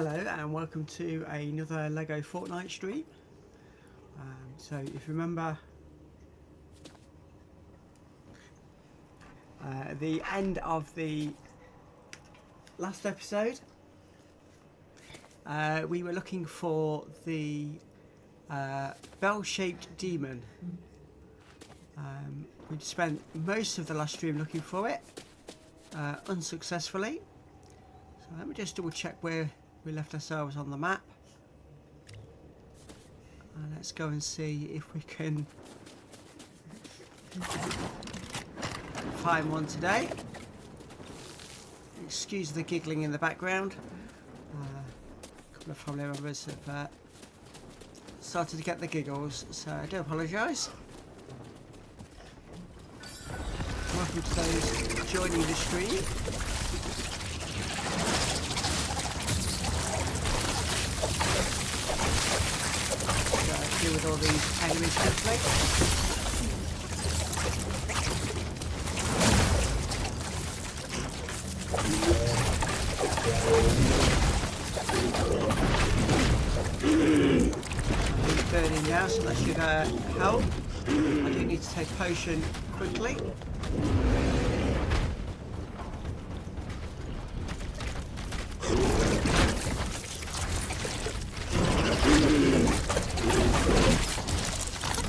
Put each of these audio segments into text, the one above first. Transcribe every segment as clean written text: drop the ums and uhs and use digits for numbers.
Hello and welcome to another Lego Fortnite stream. So if you remember the end of the last episode, we were looking for the bell-shaped demon. We'd spent most of the last stream looking for it, unsuccessfully. So let me just double check where we left ourselves on the map. Let's go and see if we can find one today. Excuse the giggling in the background. A couple of family members have started to get the giggles, so I do apologise. Welcome to those joining the stream. Deal with all these enemies quickly. I'm burning now, so that should help. I do need to take potion quickly.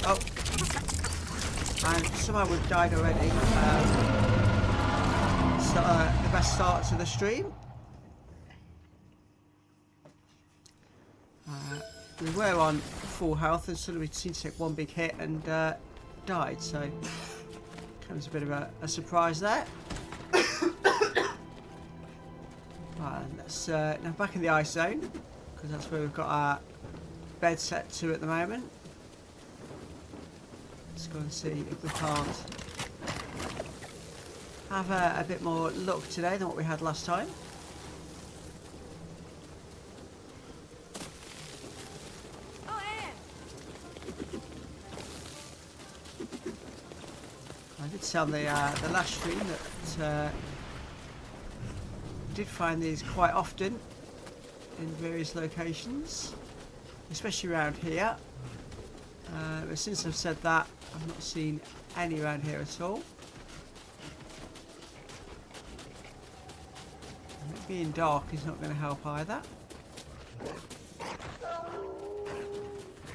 Oh, and somehow we've died already. The best start to the stream. We were on full health and suddenly we seemed to take one big hit and died, so comes a bit of a surprise there. Right, let's now back in the ice zone, because that's where we've got our bed set to at the moment. Let's go and see if we can't have a bit more luck today than what we had last time. I did say on the last stream that we did find these quite often in various locations, especially around here. But since I've said that, I've not seen any around here at all. And it being dark is not going to help either.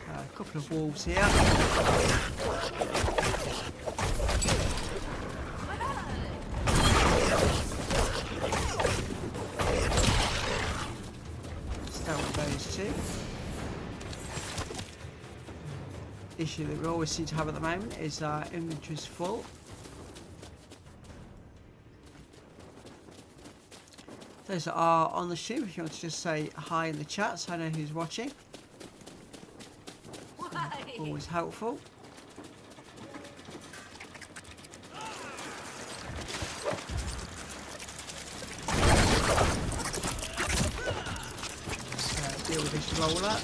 A couple of wolves here. Start with those two. Issue that we always seem to have at the moment is our inventory's full. Those that are on the stream, if you want to just say hi in the chat so I know who's watching. Always helpful. Let's deal with this roller.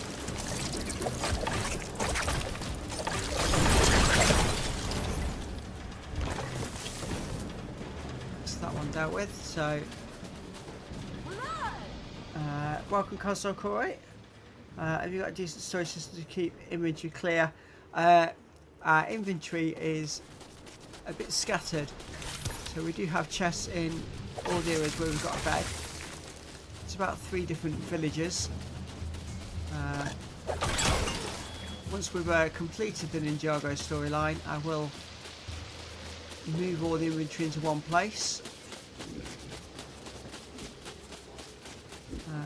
Dealt with, so welcome Console Corey. Have you got a decent storage system to keep inventory clear? Our inventory is a bit scattered, so we do have chests in all the areas where we've got a bed. It's about 3 different villages. Once we've completed the Ninjago storyline, I will move all the inventory into one place.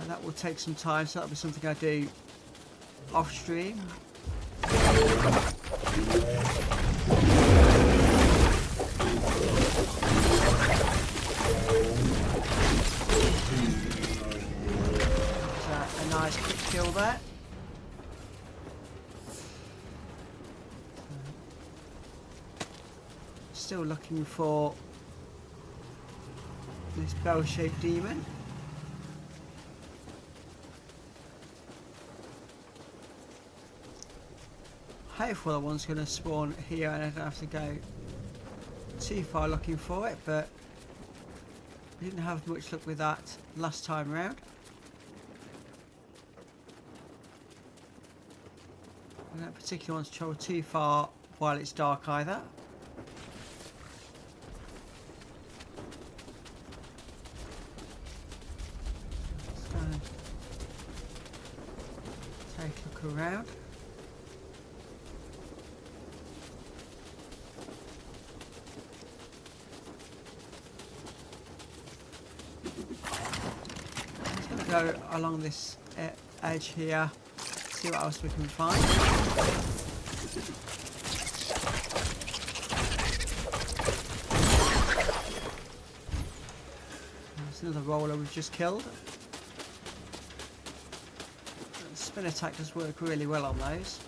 That will take some time, so that'll be something I do off stream. A nice quick kill there. Still looking for this bell-shaped demon. Hopefully that one's going to spawn here and I don't have to go too far looking for it, but we didn't have much luck with that last time round. I don't particularly want to travel too far while it's dark either. Let's go and take a look around. Go along this edge here, see what else we can find. There's another roller we've just killed. The spin attack does work really well on those.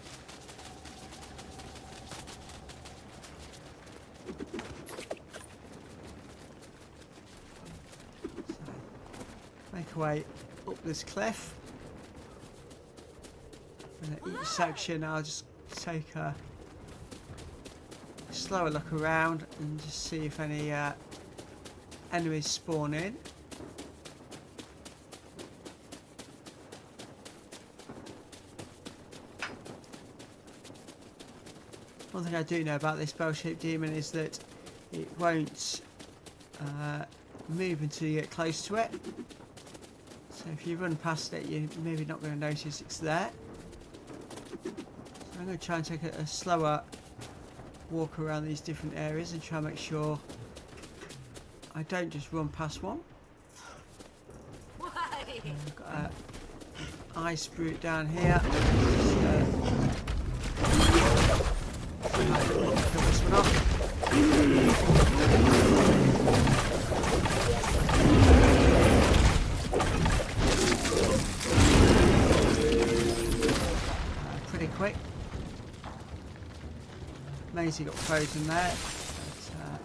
So, make our way up this cliff, and at each section I'll just take a slower look around and just see if any enemies spawn in. One thing I do know about this bell-shaped demon is that it won't move until you get close to it. So if you run past it, you're maybe not going to notice it's there. So I'm going to try and take a slower walk around these different areas and try and make sure I don't just run past one. I've got an ice brute down here. Kill this one off. Pretty quick. Maisie got frozen there, but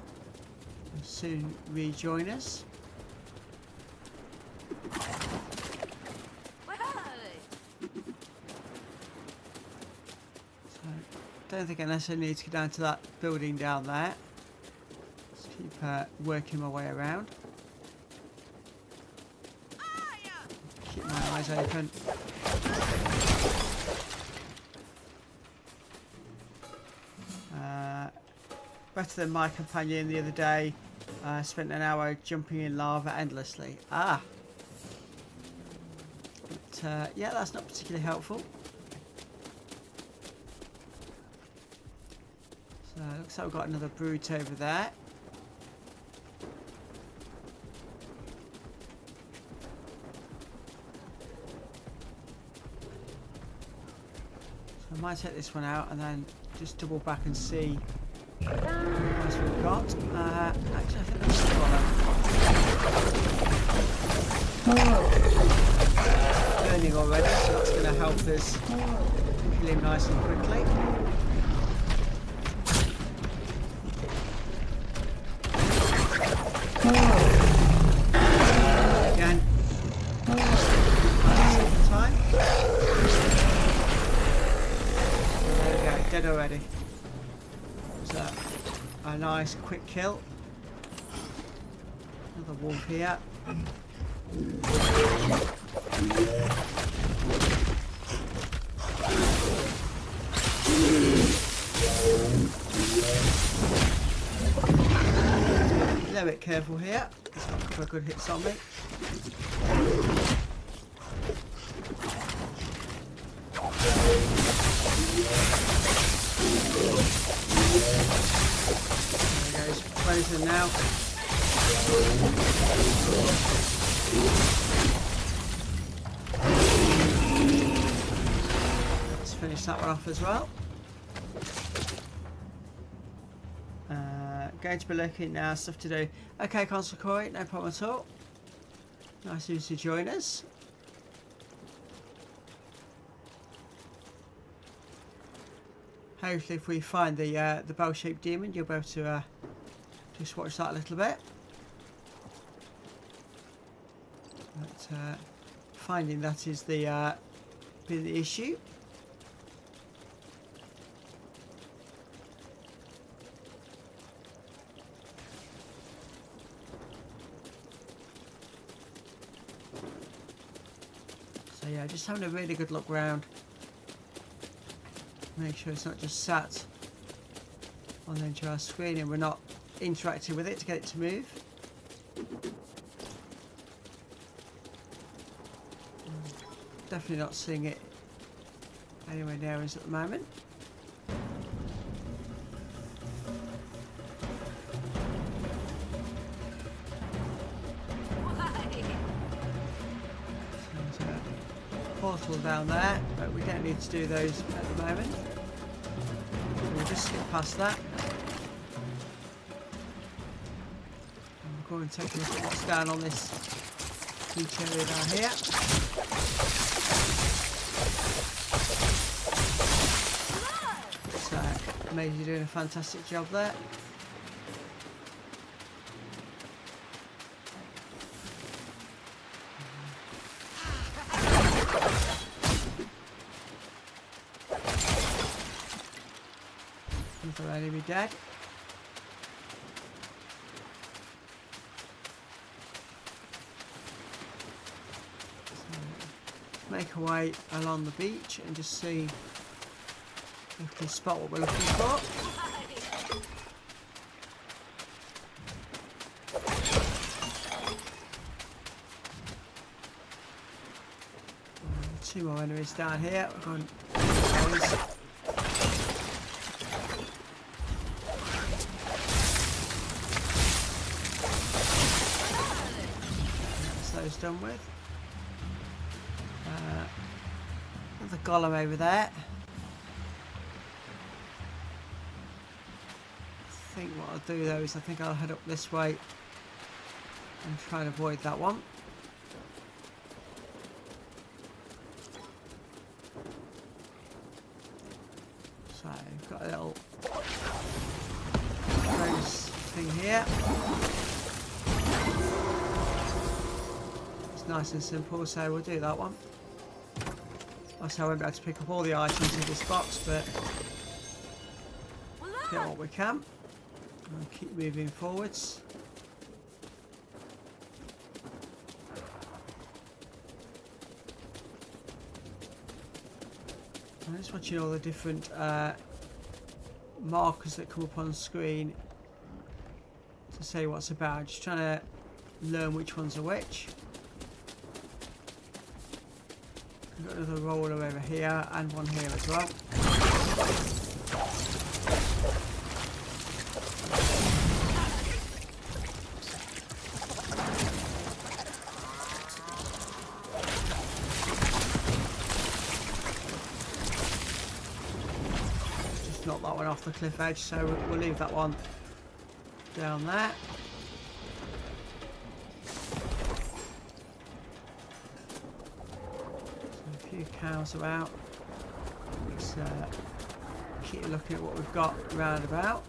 will soon rejoin us. Don't think I necessarily need to get down to that building down there. Just keep working my way around. Keep my eyes open. Better than my companion the other day. Spent an hour jumping in lava endlessly. But yeah, that's not particularly helpful. So looks like we've got another brute over there. So I might take this one out and then just double back and see what else we've got. Actually, I think there's one burning already, so that's going to help us kill him nice and quickly. Again. Second time. There we go, dead already. So, a nice quick kill. Another wolf here. A little bit careful here. He's got a couple of good hits on me. There he goes, frozen now. Let's finish that one off as well. Going to be looking now, stuff to do. Okay, Console Corey, no problem at all. Nice of you to join us. Hopefully if we find the bell-shaped demon, you'll be able to just watch that a little bit. But finding that is been the issue. So yeah, just having a really good look round. Make sure it's not just sat on the entire screen and we're not interacting with it to get it to move. Definitely not seeing it anywhere near us at the moment. So there's a portal down there, but we don't need to do those at the moment. So we'll just skip past that. And we'll go and take a look at what's down on this beach area down here. So, Maisie doing a fantastic job there. Another enemy dead. Make our way along the beach and just see if we can spot what we're looking for. Two more enemies down here. We're going those. That's those done with. The golem over there. I think what I'll do though is I think I'll head up this way and try and avoid that one. So we've got a little close thing here. It's nice and simple, so we'll do that one. Also, I won't be able to pick up all the items in this box, but get what we can. And keep moving forwards. I'm just watching all the different markers that come up on screen to say what's about. Just trying to learn which ones are which. We've got another roller over here and one here as well. Just knocked that one off the cliff edge, so we'll leave that one down there. Cows about. Let's keep looking at what we've got round about.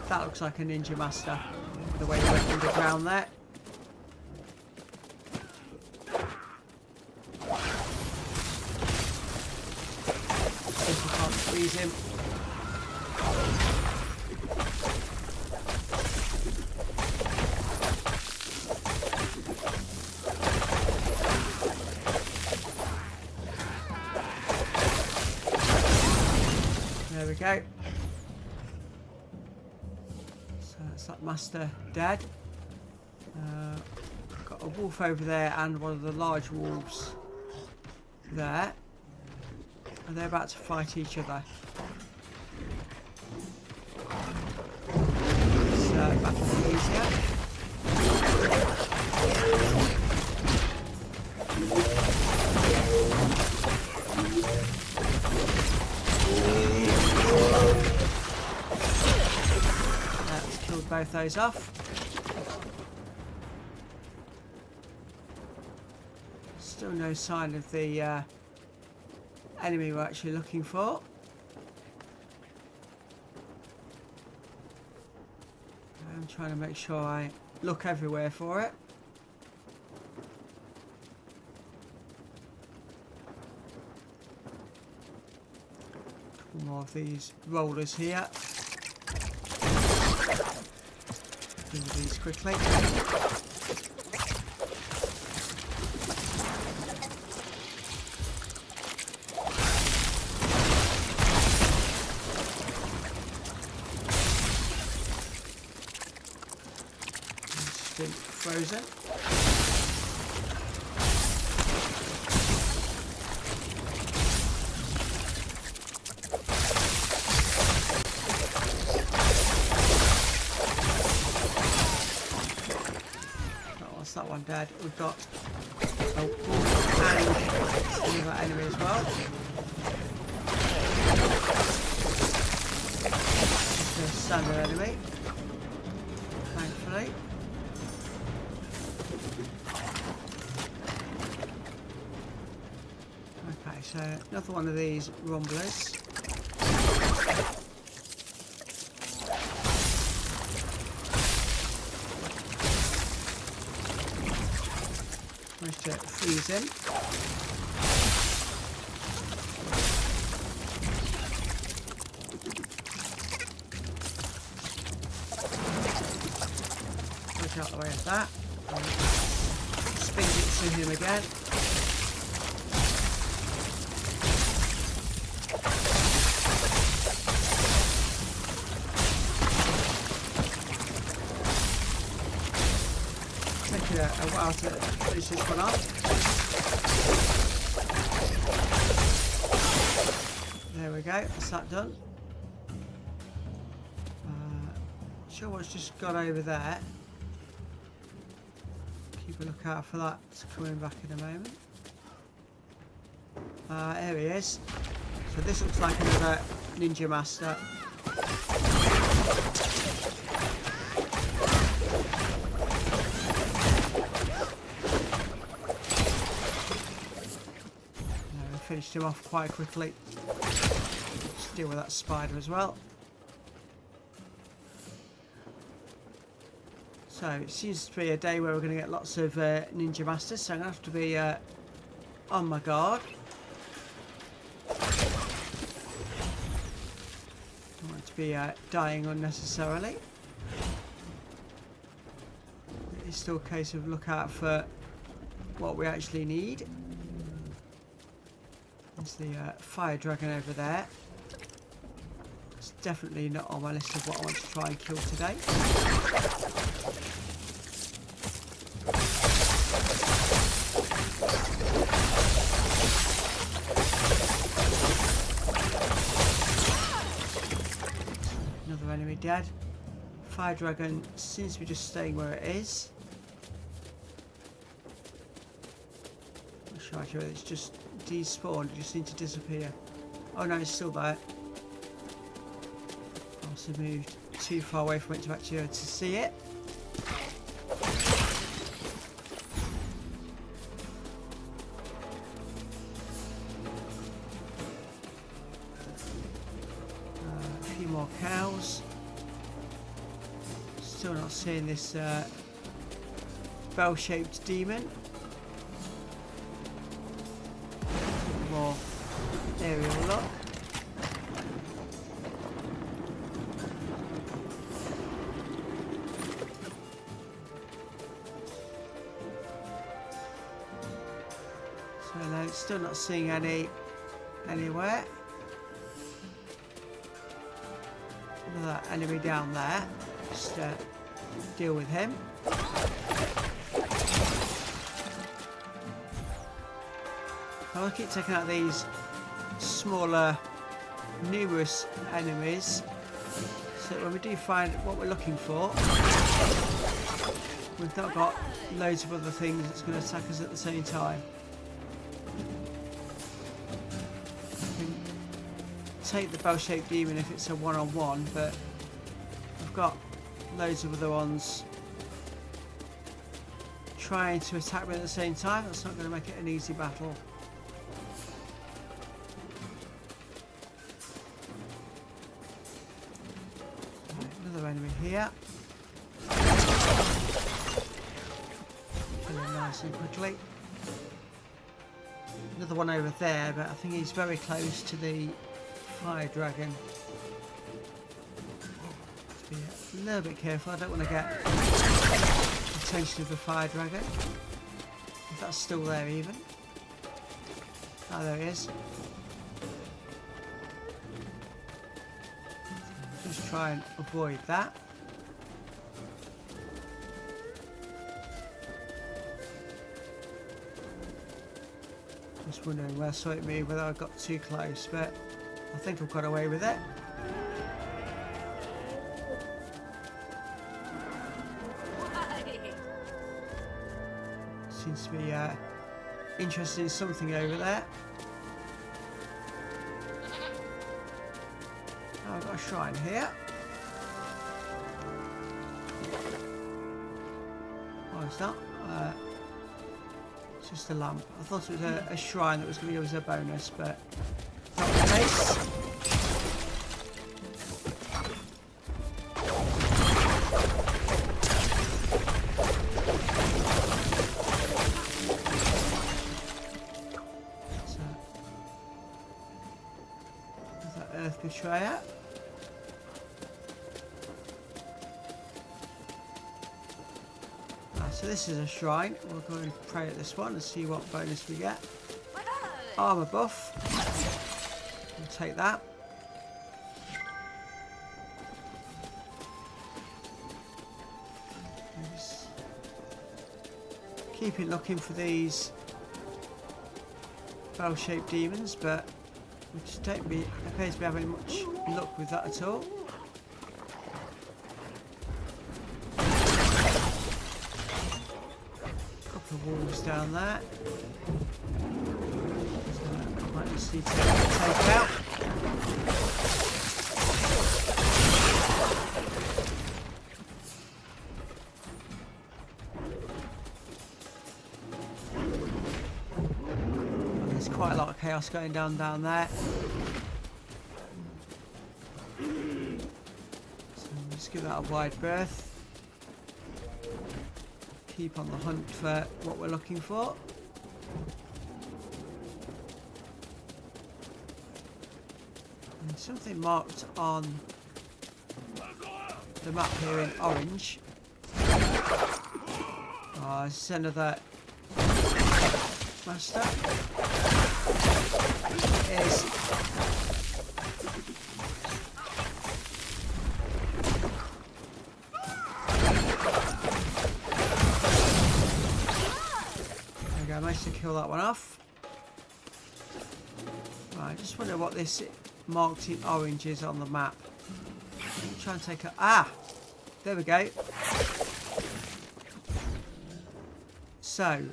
That looks like a ninja master, the way he went underground there. See if we can't squeeze him. There we go. So that's that master dead. Got a wolf over there and one of the large wolves there. And they're about to fight each other. It's back a bit easier. Both those off. Still no sign of the enemy we're actually looking for. I'm trying to make sure I look everywhere for it. A couple more of these rollers here. Do these quickly. just been frozen. Oh, what's that one dead? We've got a wolf and another enemy as well. Just a standard enemy, thankfully. Okay, so another one of these rumblers. Managed to freeze him. Push out the way of that. Spin it to him again. Taking a while to finish this one off. There we go, that's that done. Sure what's just got over there. Keep a lookout for that coming back in a moment. Here he is. So this looks like another Ninja Master. Finished him off quite quickly. Let's deal with that spider as well. So it seems to be a day where we're going to get lots of Ninja Masters, so I'm going to have to be on my guard. Don't want to be dying unnecessarily. It's still a case of look out for what we actually need. There's the fire dragon over there. It's definitely not on my list of what I want to try and kill today. Another enemy dead. Fire dragon seems to be just staying where it is. I'm sure actually it's just despawned, it just seemed to disappear. Oh no, it's still there. Also moved too far away from it to actually be able to see it. A few more cows. Still not seeing this bell-shaped demon. More aerial lock. So no, still not seeing anywhere. Another enemy down there. Just deal with him. I'll keep taking out these smaller, numerous enemies, so that when we do find what we're looking for, we've not got loads of other things that's going to attack us at the same time. We can take the bell-shaped demon if it's a one-on-one, but we've got loads of other ones trying to attack me at the same time. That's not going to make it an easy battle. Enemy here. Killing nice and quickly. Another one over there, but I think he's very close to the fire dragon. Have to be a little bit careful. I don't want to get the attention of the fire dragon. If that's still there even. Oh, there he is. Just try and avoid that. Just wondering where I saw it move, whether I got too close, but I think I've got away with it. Seems to be interested in something over there. Oh, I've got a shrine here. Oh, it's not. It's just a lamp. I thought it was a shrine that was going to give us a bonus, but not the case. So, there's that Earth Betrayer. So this is a shrine. We'll go and pray at this one and see what bonus we get. Armor buff. We'll take that. Just keep looking for these bell-shaped demons, but we just don't appear to be having much luck with that at all. Walls down there. So I might just need to take out. And there's quite a lot of chaos going down there. So let's give that a wide berth. Keep on the hunt for what we're looking for. And something marked on the map here in orange. Oh, this is another master. It is. I managed to kill that one off. Right, I just wonder what this marked in orange is on the map. Let me try and take a... Ah! There we go. So,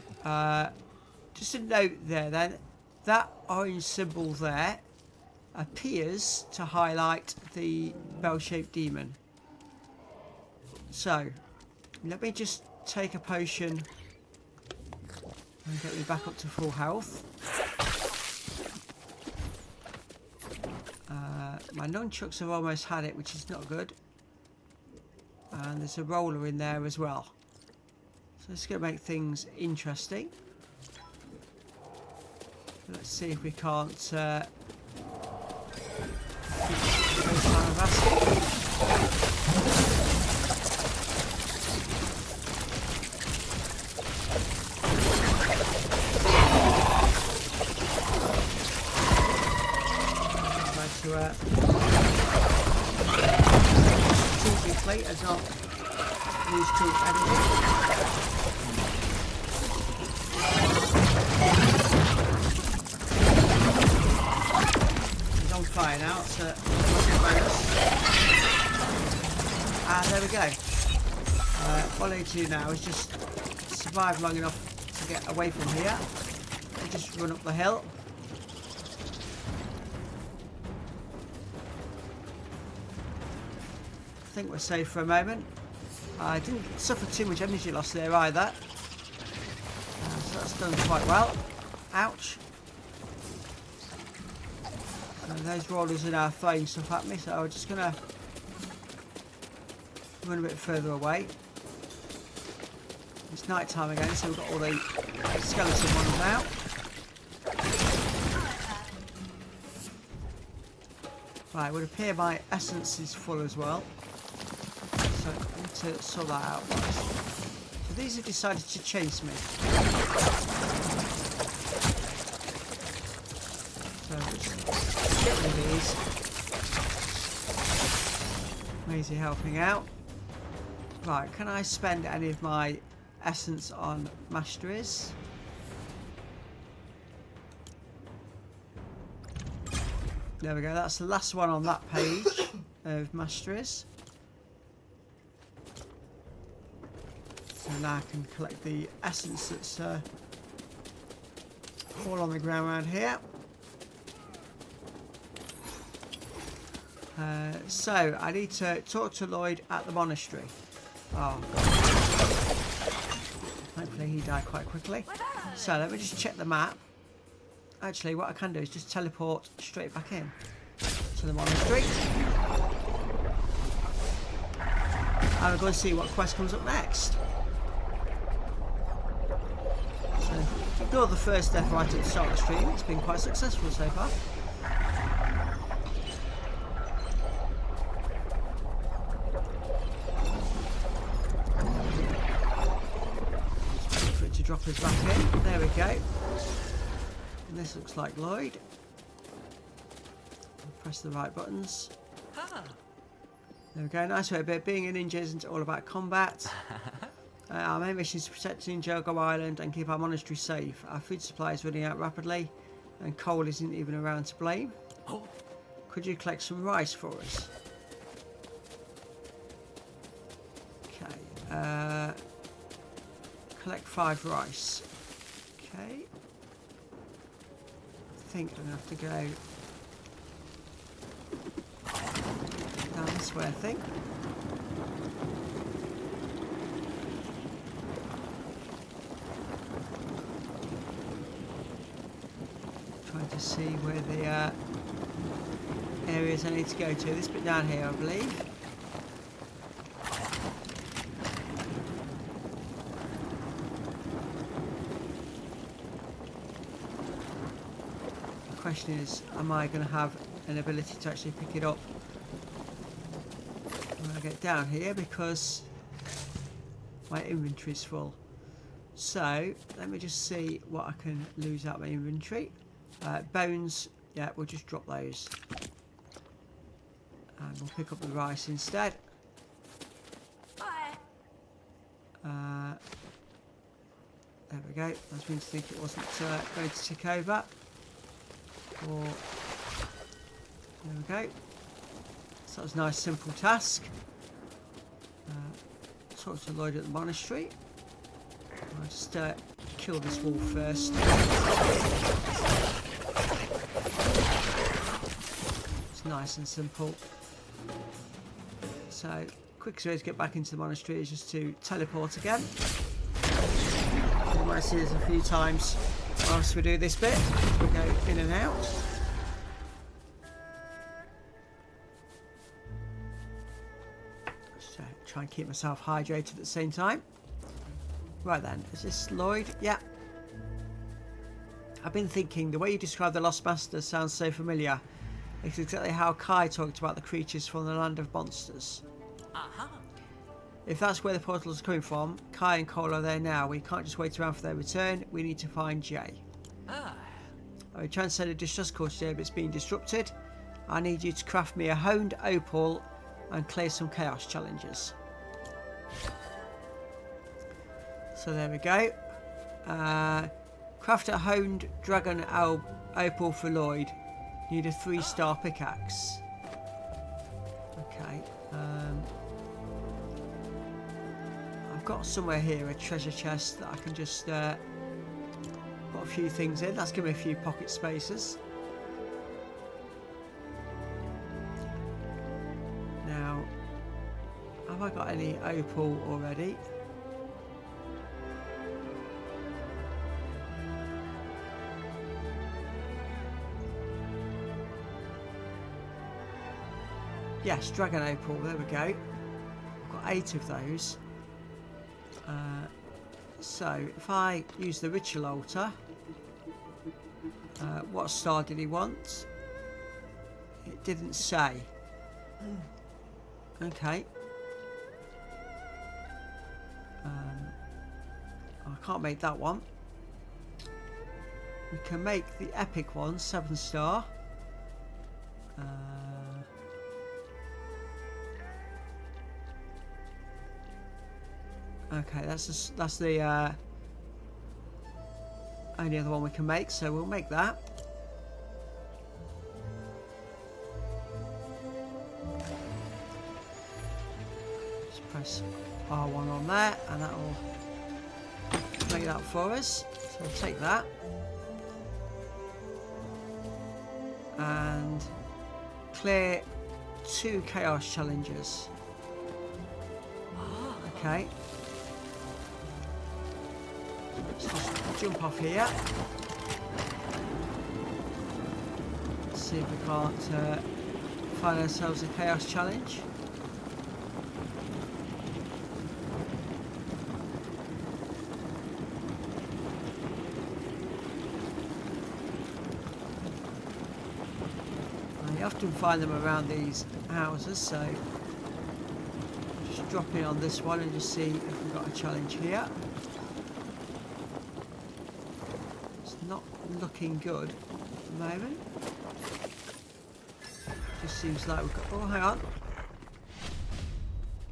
just a note there then. That orange symbol there appears to highlight the bell-shaped demon. So, let me just take a potion and get me back up to full health. My nunchucks have almost had it, which is not good. And there's a roller in there as well. So it's going to make things interesting. Let's see if we can't keep the time of asking. TP plate as not lose troop energy. He's on fire now, it's a bonus. And there we go. What I need to do now is just survive long enough to get away from here and just run up the hill. I think we're safe for a moment. I didn't suffer too much energy loss there either. So that's done quite well. Ouch. And those rollers are now throwing stuff at me, so I'm just going to run a bit further away. It's night time again, so we've got all the skeleton ones out. Right, it would appear my essence is full as well. So I need to sort that out first. So these have decided to chase me. So just get rid of these. Maisie helping out. Right, can I spend any of my essence on masteries? There we go. That's the last one on that page of masteries. So now I can collect the essence that's all on the ground around here. So I need to talk to Lloyd at the monastery. Oh, God. Hopefully he died quite quickly. So let me just check the map. Actually, what I can do is just teleport straight back in to the monastery. And we're going to see what quest comes up next. So, ignore the first death right at the start of the stream. It's been quite successful so far. Just wait for it to drop us back in. There we go. And this looks like Lloyd. Press the right buttons. There we go. Nice way, but being a ninja isn't all about combat. Our main mission is to protect Ninjago Island and keep our monastery safe. Our food supply is running out rapidly, and coal isn't even around to blame. Could you collect some rice for us? Okay. Collect 5 rice. Okay. I think I'm going to have to go down this way, I think. Trying to see where the areas I need to go to. This bit down here, I believe. The question is, am I going to have an ability to actually pick it up when I get down here, because my inventory is full. So let me just see what I can lose out my inventory. Bones, yeah, we'll just drop those, and we'll pick up the rice instead. There we go. I was meant to think it wasn't going to tick over. Or there we go. So that was a nice simple task. Talk to Lloyd at the monastery. I'll just kill this wolf first. It's nice and simple. So, quickest way to get back into the monastery is just to teleport again. You might see this a few times whilst we do this bit. We go in and out. So, try and keep myself hydrated at the same time. Right then, is this Lloyd? Yeah. I've been thinking, the way you describe the Lost Master sounds so familiar. It's exactly how Kai talked about the creatures from the land of monsters. If that's where the portal is coming from, Kai and Cole are there now. We can't just wait around for their return. We need to find Jay. I tried to send a distress call today, but it's being disrupted. I need you to craft me a honed opal and clear some chaos challenges. So there we go. Craft a honed dragon opal for Lloyd. Need a 3-star pickaxe. Okay. I've got somewhere here a treasure chest that I can just put a few things in. That's give me a few pocket spaces. Now, have I got any opal already? Yes, dragon opal, there we go. I've got 8 of those. So, if I use the ritual altar, what star did he want? It didn't say. Okay. I can't make that one. We can make the epic one, 7-star. Okay, that's the only other one we can make, so we'll make that. Press R1 on there, and that will make that for us. So we'll take that. And clear 2 chaos challenges. Okay. Let's just jump off here. See if we can't find ourselves a chaos challenge. You often find them around these houses, so just drop in on this one and just see if we've got a challenge here. It's not looking good at the moment. Just seems like we've got... Oh, hang on.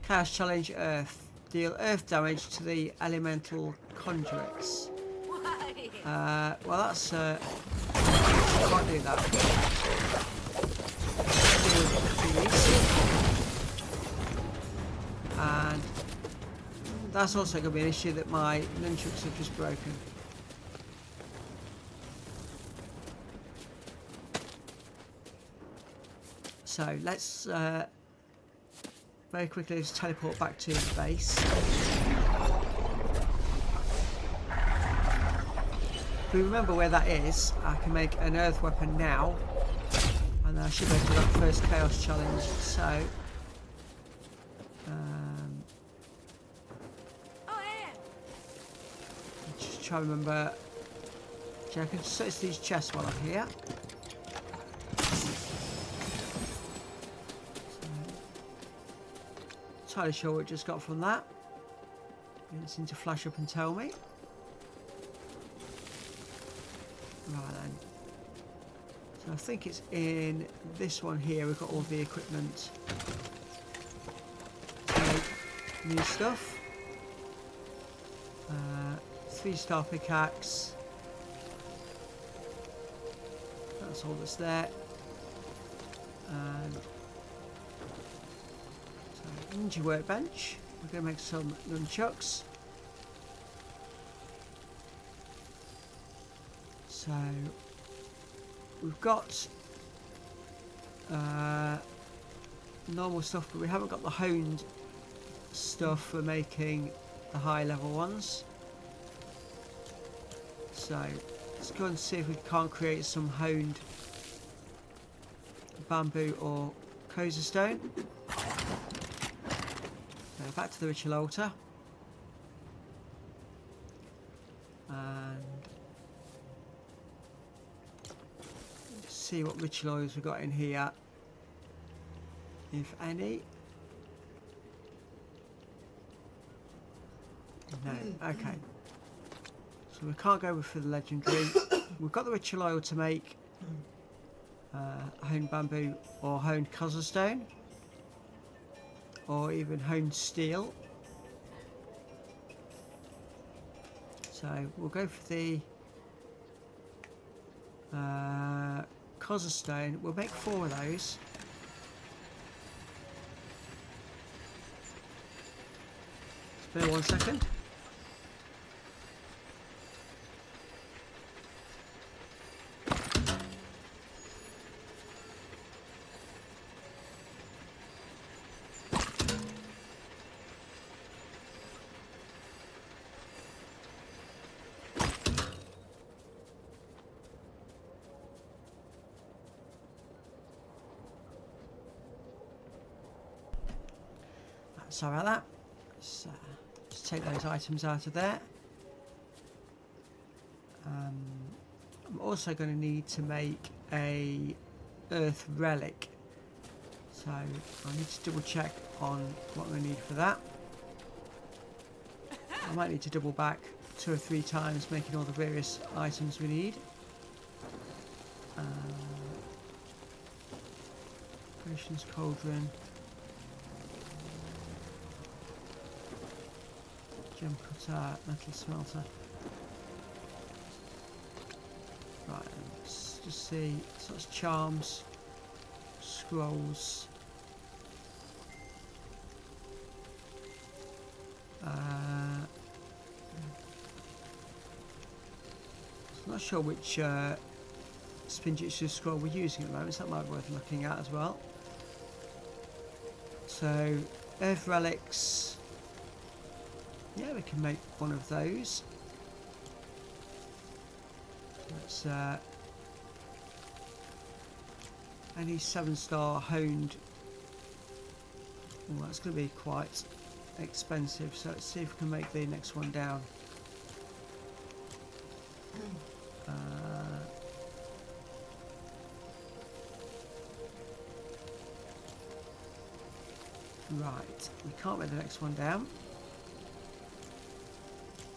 Chaos Challenge Earth. Deal Earth damage to the elemental conduits. Well, that's... can't do that. And that's also going to be an issue that my nunchucks have just broken. So let's very quickly just teleport back to the base. If we remember where that is, I can make an earth weapon now. And I should be able to do that first chaos challenge. So just try to remember. I can search these chests while I'm here. Entirely sure what it just got from that. It seemed to flash up and tell me. Right then. So I think it's in this one here. We've got all the equipment to make new stuff. 3-star pickaxe. That's all that's there. And so ninja workbench. We're going to make some nunchucks. So we've got normal stuff, but we haven't got the honed stuff for making the high level ones. So let's go and see if we can't create some honed bamboo or koza stone. So back to the ritual altar. And see what ritual oils we've got in here, if any. No, okay. So we can't go for the legendary. We've got the ritual oil to make honed bamboo or honed koza stone, or even honed steel. So we'll go for the koza stone. We'll make 4 of those. Spare 1 second. Sorry about that. So, just take those items out of there. I'm also going to need to make a earth relic. So I need to double check on what we need for that. I might need to double back 2 or 3 times making all the various items we need. Potions cauldron. Gem cutter, metal smelter. Right, let's just see. So that's charms, scrolls. I'm not sure which spin jitsu scroll we're using at the moment, so that might be worth looking at as well. So, earth relics. Yeah, we can make one of those. Let's any 7-star honed. Well, that's going to be quite expensive, so let's see if we can make the next one down. Right, we can't make the next one down,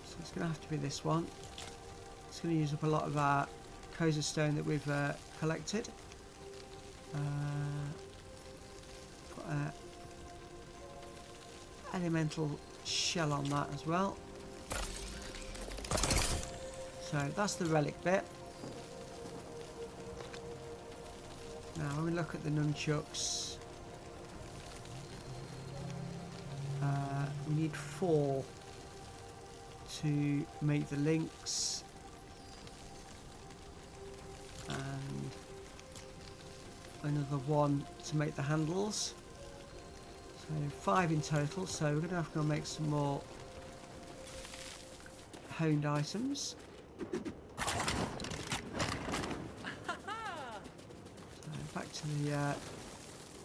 so it's going to have to be this one. It's going to use up a lot of our Koza stone that we've collected. Put an elemental shell on that as well. So that's the relic bit. Now when we look at the nunchucks, we need 4 to make the links, and another 1 to make the handles. So 5 in total, so we're going to have to go make some more honed items. So back to the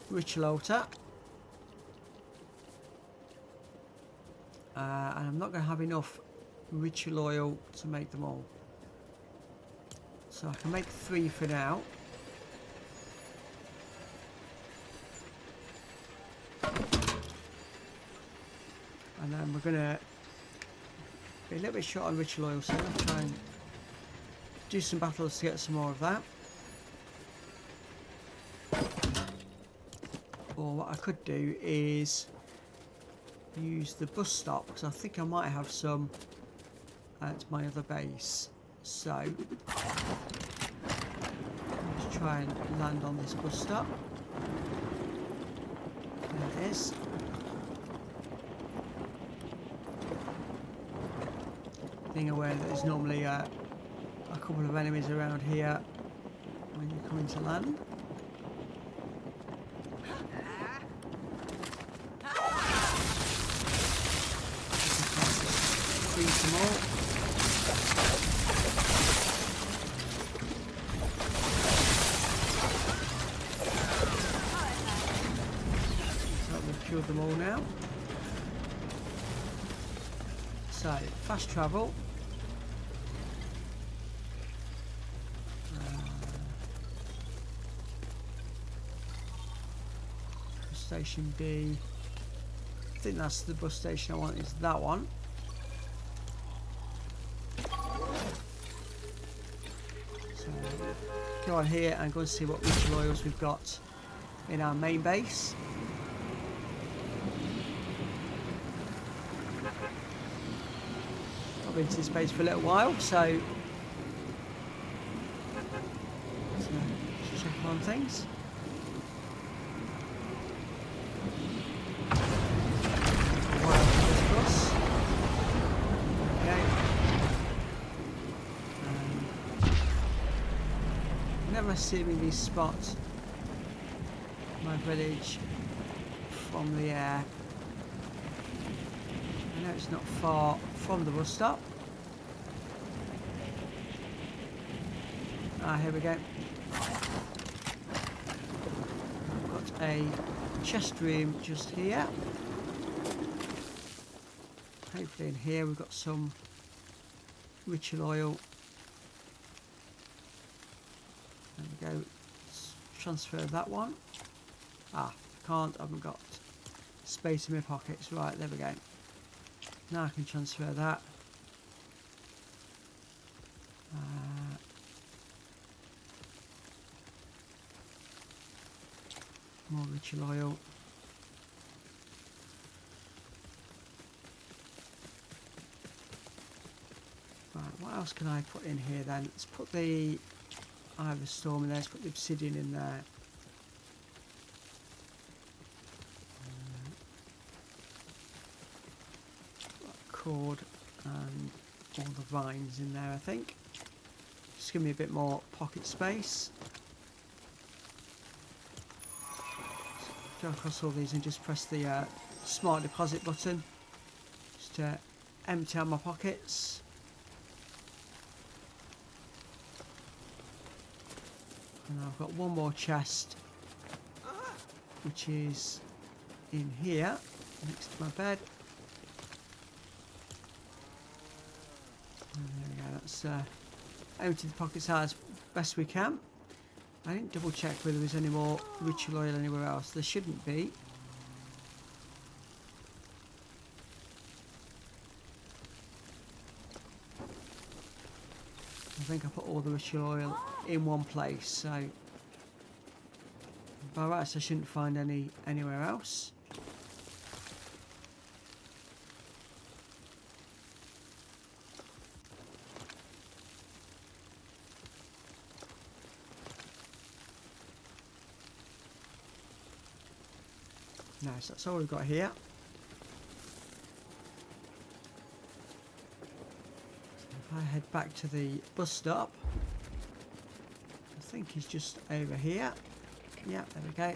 ritual altar. And I'm not going to have enough ritual oil to make them all. So I can make 3 for now. And then we're going to be a little bit short on ritual oil, so I'm going to try and do some battles to get some more of that. Or what I could do is use the bus stop, because I think I might have some at my other base. So let's try and land on this bus stop. There it is. Being aware that there's normally a couple of enemies around here when you come into land. Some more. So we've killed them all now. So fast travel. Station B. I think that's the bus station I want. Is that one? Go on here and go and see what ritual oils we've got in our main base. I've been to this base for a little while, so let's check on things. Seemingly spot my village from the air. I know it's not far from the bus stop. Ah, here we go. I've got a chest room just here. Hopefully in here we've got some ritual oil. There we go. Let's transfer that one. Ah, I haven't got space in my pockets. Right, there we go. Now I can transfer that. More ritual oil. Right, what else can I put in here then? Let's put the Eye of the Storm in there, let's put the obsidian in there. cord and all the vines in there, I think. Just give me a bit more pocket space. Go across all these and just press the smart deposit button just to empty out my pockets. And I've got one more chest, which is in here next to my bed. And there we go, that's empty the pockets out as best we can. I didn't double check whether there was any more ritual oil anywhere else. There shouldn't be. I think I put all the ritual oil in one place, so by rights I shouldn't find any anywhere else. No, so that's all we've got here. So if I head back to the bus stop, I think he's just over here. Yeah, there we go.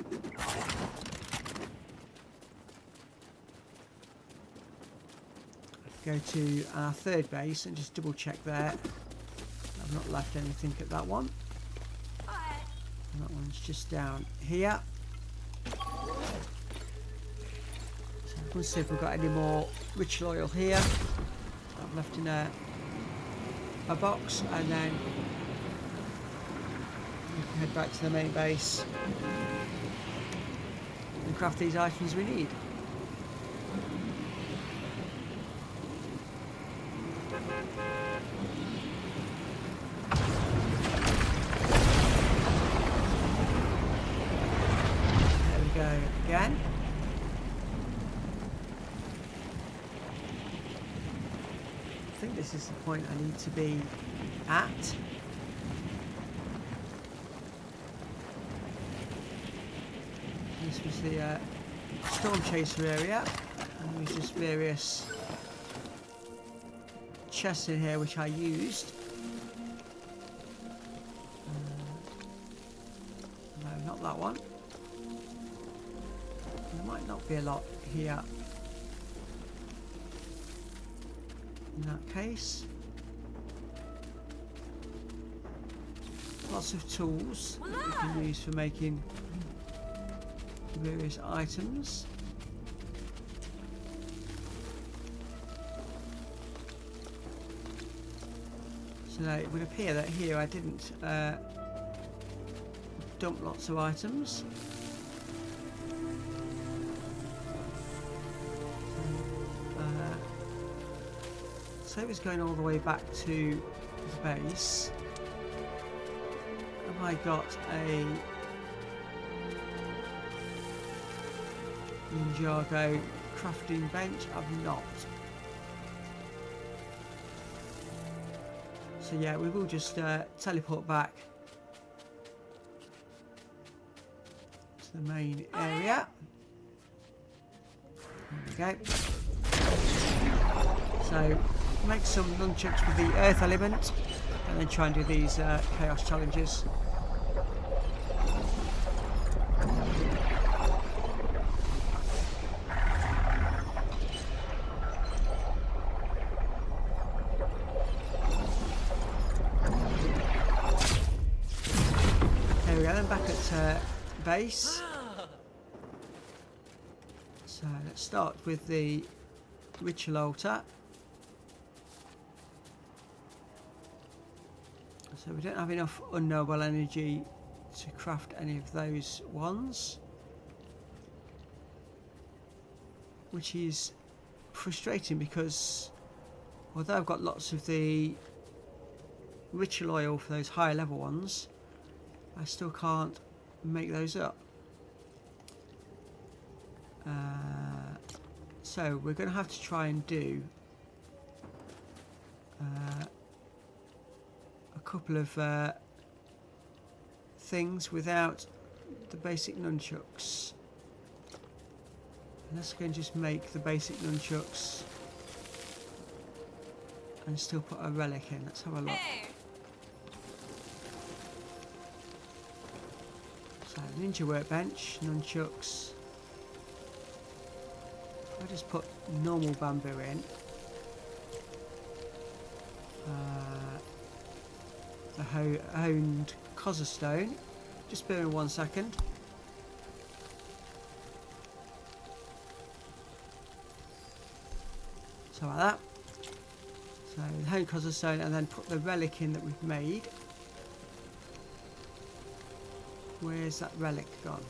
Go to our third base and just double check there. I've not left anything at that one. And that one's just down here. Let's see if we've got any more ritual oil here. I've left in a box, and then we can head back to the main base and craft these items we need. There we go again. I think this is the point I need to be at. This was the storm chaser area, and there's just various chests in here which I used. No, not that one. There might not be a lot here. In that case, lots of tools that we can use for making various items. So it would appear that here I didn't dump lots of items. So it was going all the way back to the base. Have I got a Ninjago crafting bench? I've not. So yeah, we will just teleport back to the main area. There we go. So make some nunchucks with the earth element, and then try and do these chaos challenges. There we go, then back at base. So let's start with the ritual altar. So we don't have enough unknowable energy to craft any of those ones, which is frustrating because although I've got lots of the ritual oil for those higher level ones, I still can't make those up. So we're going to have to try and do a couple of things without the basic nunchucks. And let's go and just make the basic nunchucks and still put a relic in. Let's have a look. Hey! So, ninja workbench, nunchucks. If I just put normal bamboo in. The honed Koza stone. Just bear in 1 second. So like that. So the honed Koza stone, and then put the relic in that we've made. Where's that relic gone?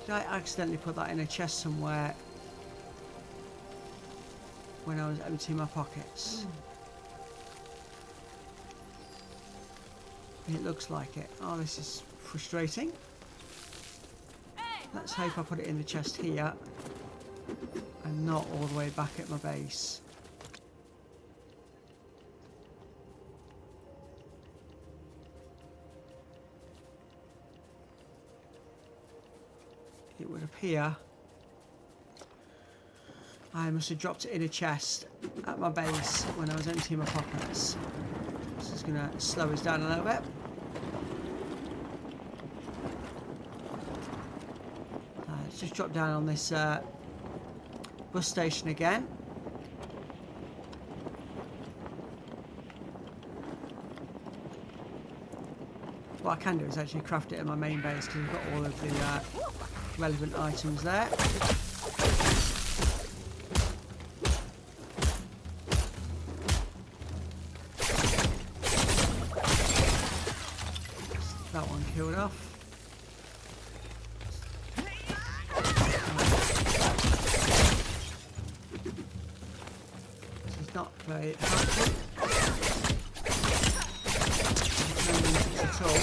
Did I accidentally put that in a chest somewhere when I was emptying my pockets? It looks like it. Oh, this is frustrating. Let's hope I put it in the chest here and not all the way back at my base. It would appear I must have dropped it in a chest at my base when I was emptying my pockets. This is going to slow us down a little bit. Let's just drop down on this bus station again. What I can do is actually craft it at my main base because I've got all of the relevant items there. That one killed off. This is not very helpful. No means at all.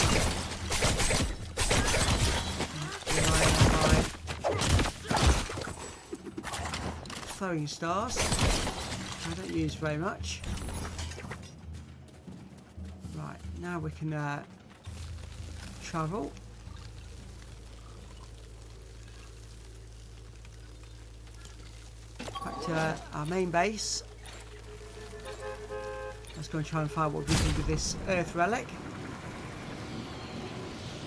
Throwing stars. I don't use very much. Right, now we can travel. Back to our main base. Let's go and try and find what we can do with this earth relic.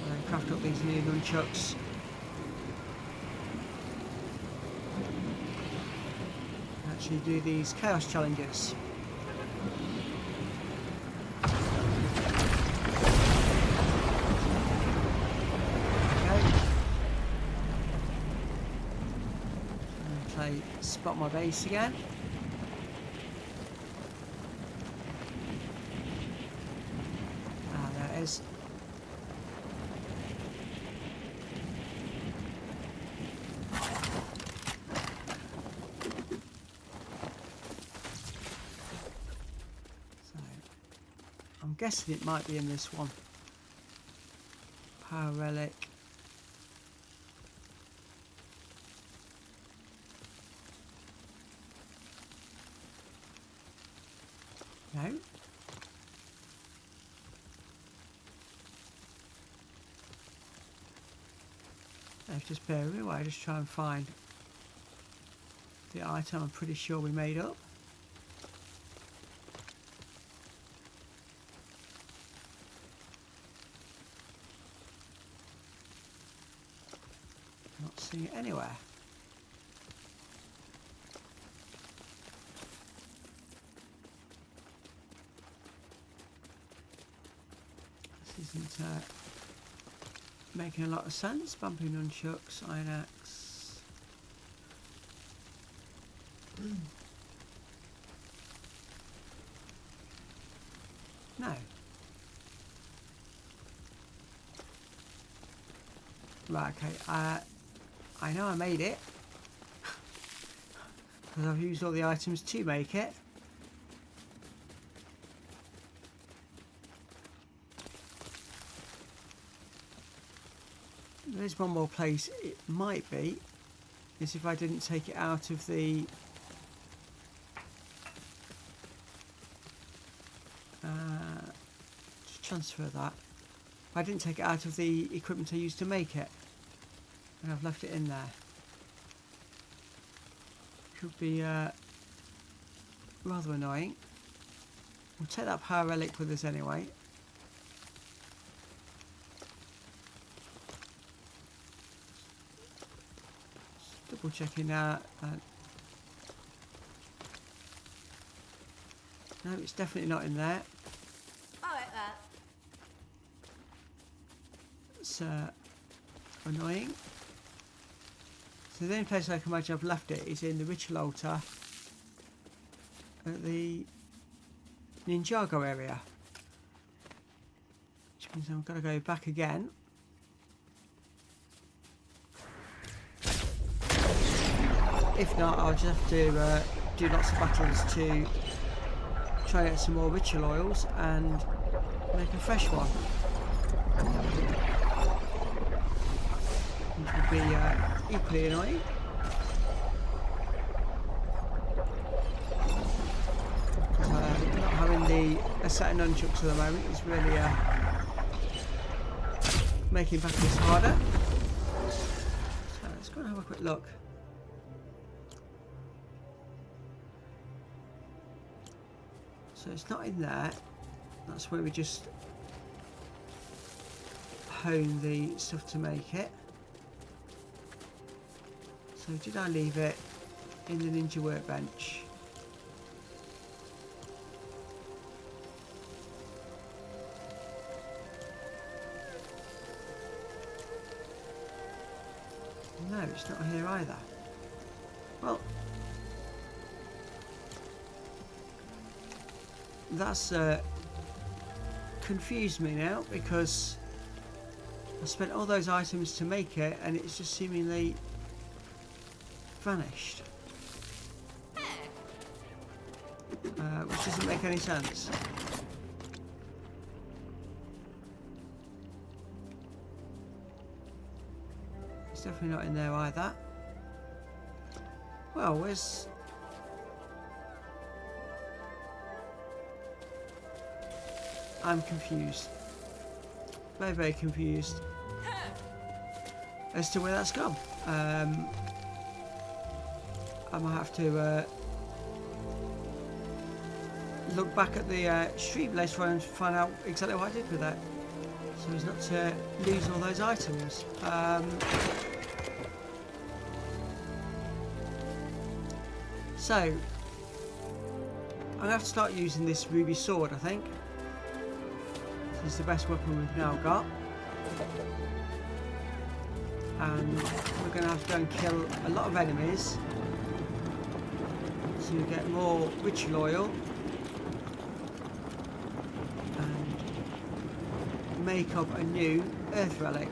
And then craft up these new nunchucks. Actually do these chaos challenges. Okay. Spot my base again. Ah, there it is. I'm guessing it might be in this one. Power relic. No. Just bear with me while I just try and find the item I'm pretty sure we made up. Not seeing it anywhere. This isn't making a lot of sense. Bamboo nunchucks, iron axe. No. Right, okay. I know I made it. Because I've used all the items to make it. There's one more place it might be, is if I didn't take it out of the just transfer that. If I didn't take it out of the equipment I used to make it. And I've left it in there. Could be rather annoying. We'll take that power relic with us anyway. Just double checking that. No, it's definitely not in there. It's annoying. So the only place I can imagine I've left it is in the ritual altar at the Ninjago area. Which means I've got to go back again. If not, I'll just have to do lots of battles to try and get some more ritual oils and make a fresh one. Which would be equally annoying. Not having a set of nunchucks at the moment is really making battles harder. So let's go and have a quick look. So it's not in there. That's where we just hone the stuff to make it. So did I leave it in the ninja workbench? No, it's not here either. Well, that's confused me now, because I spent all those items to make it and it's just seemingly vanished, which doesn't make any sense. It's definitely not in there either. Well, where's... I'm confused. Very, very confused as to where that's gone. I might have to look back at the stream later on and find out exactly what I did with that, so as not to lose all those items. So I'm gonna have to start using this ruby sword, I think. This is the best weapon we've now got. And we're going to have to go and kill a lot of enemies to get more ritual oil and make up a new earth relic.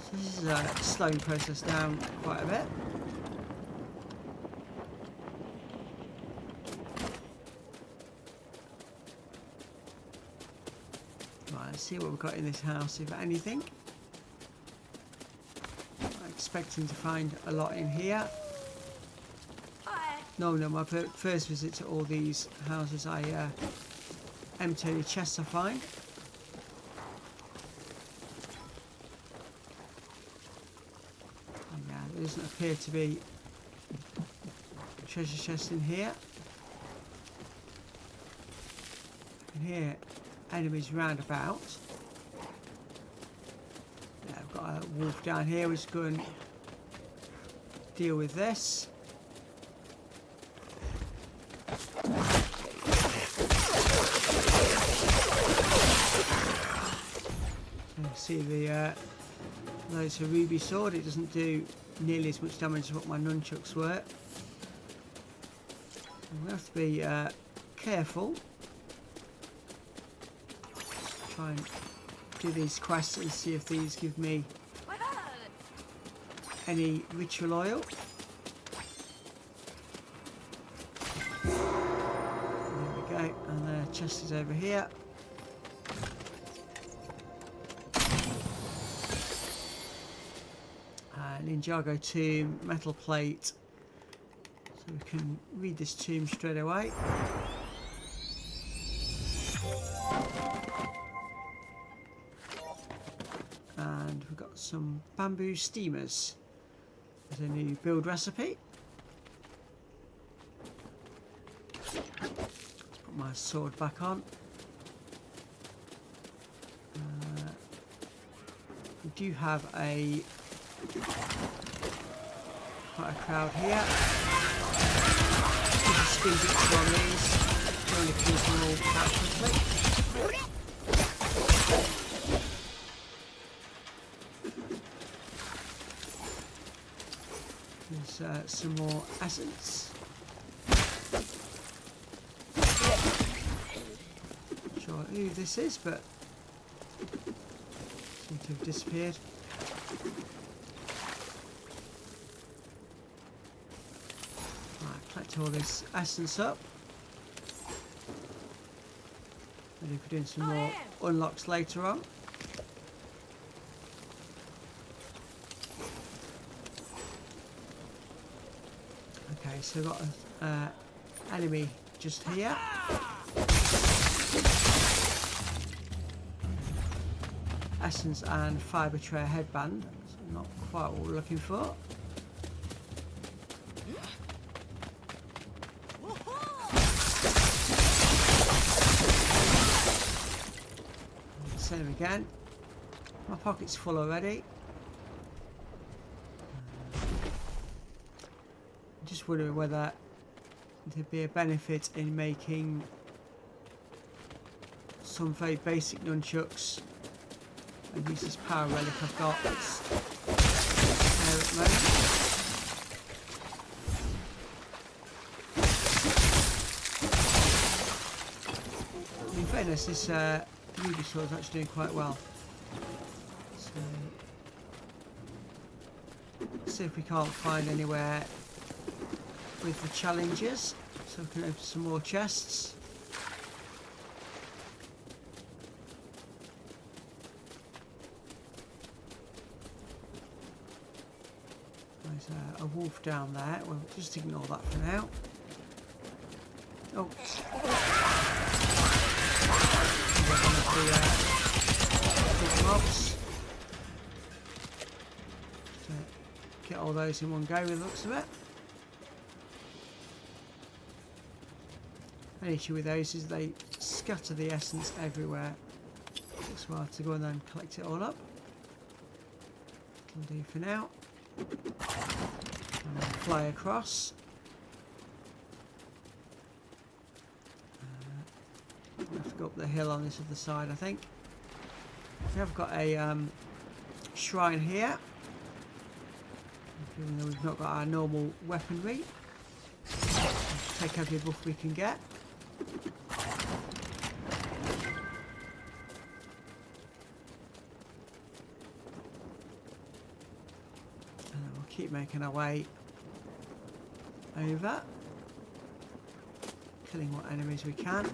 So this is slowing the process down quite a bit. Let's see what we've got in this house, if anything. I'm expecting to find a lot in here. No, my first visit to all these houses, I empty any chests I find. And yeah, there doesn't appear to be a treasure chest in here. I can hear enemies round about. Yeah, I've got a wolf down here which is going to deal with this. So you see the there's a ruby sword. It doesn't do nearly as much damage as what my nunchucks were. We have to be careful. Try and do these quests and see if these give me any ritual oil. There we go, and the chest is over here. Ninjago tomb, metal plate, so we can read this tomb straight away. And we've got some bamboo steamers. There's a new build recipe. Let's put my sword back on. We do have quite a crowd here. Just a speed bits on these. Trying to kill them all quite quickly. There's some more essence. Not sure who this is, but seems to have disappeared. Right, collect all this essence up. Ready for doing some more unlocks later on. Okay, so we've got an enemy just here. Essence and fibre tray headband. So not quite what we're looking for. Same again. My pocket's full already. Just wondering whether there'd be a benefit in making some very basic nunchucks and use this power relic I've got that's there at the moment. In fairness, this ruby sword is actually doing quite well. So let's see if we can't find anywhere with the challenges, so we can open some more chests. There's a wolf down there. We'll just ignore that for now. Oh, one of the big mobs. Just, get all those in one go with the looks of it. The issue with those is they scatter the essence everywhere. It's hard to go and then collect it all up. That'll do for now. And then fly across. I have to go up the hill on this other side, I think. We have got a shrine here. Even though we've not got our normal weaponry. Take every buff we can get. And then we'll keep making our way over, killing what enemies we can.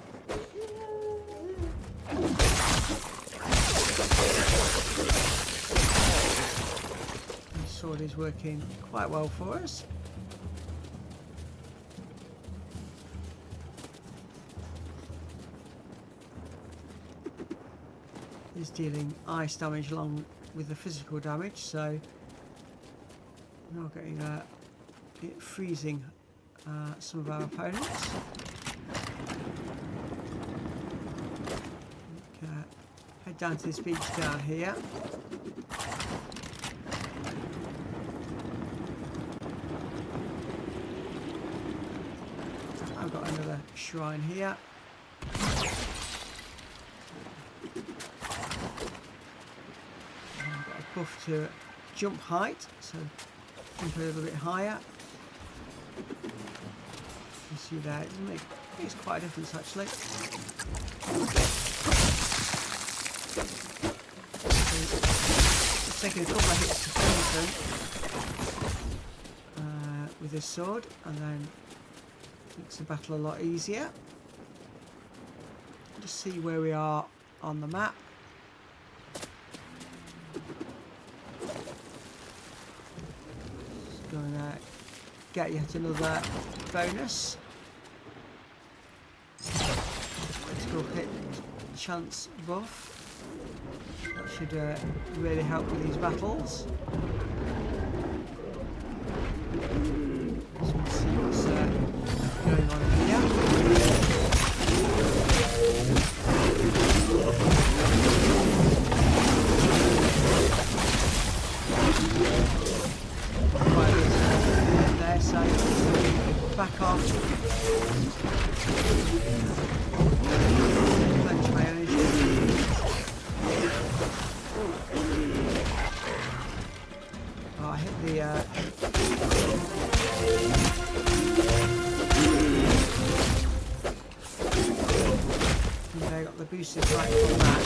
This sword is working quite well for us. Is dealing ice damage along with the physical damage, so we're not getting it freezing some of our opponents. Head down to this beach down here. I've got another shrine here. Buff to jump height, so jump a little bit higher. You see there, it makes quite a difference actually. Just taking a couple of hits to finish them with this sword, and then makes the battle a lot easier. Just see where we are on the map. Going to get yet another bonus. Let's go hit chance buff. That should really help with these battles. So let's see what's going on here. Right, there, so back off. Clench my energy. Oh, I hit the I got the boosted right from that.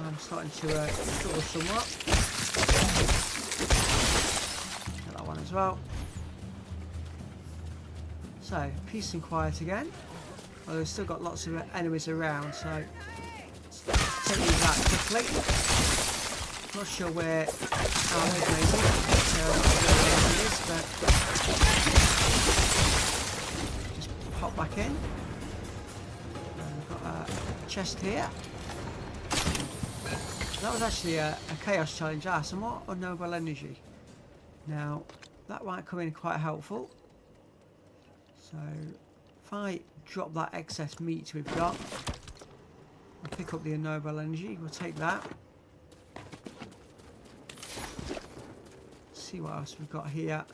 I'm starting to struggle somewhat. Get that one as well. So, peace and quiet again. Well, we've still got lots of enemies around, so let's take these out quickly. Not sure where our amazing is, but just pop back in. And we've got a chest here. That was actually a chaos challenge. Some more unknowable energy. Now, that might come in quite helpful. So, if I drop that excess meat we've got, and pick up the unknowable energy, we'll take that. See what else we've got here.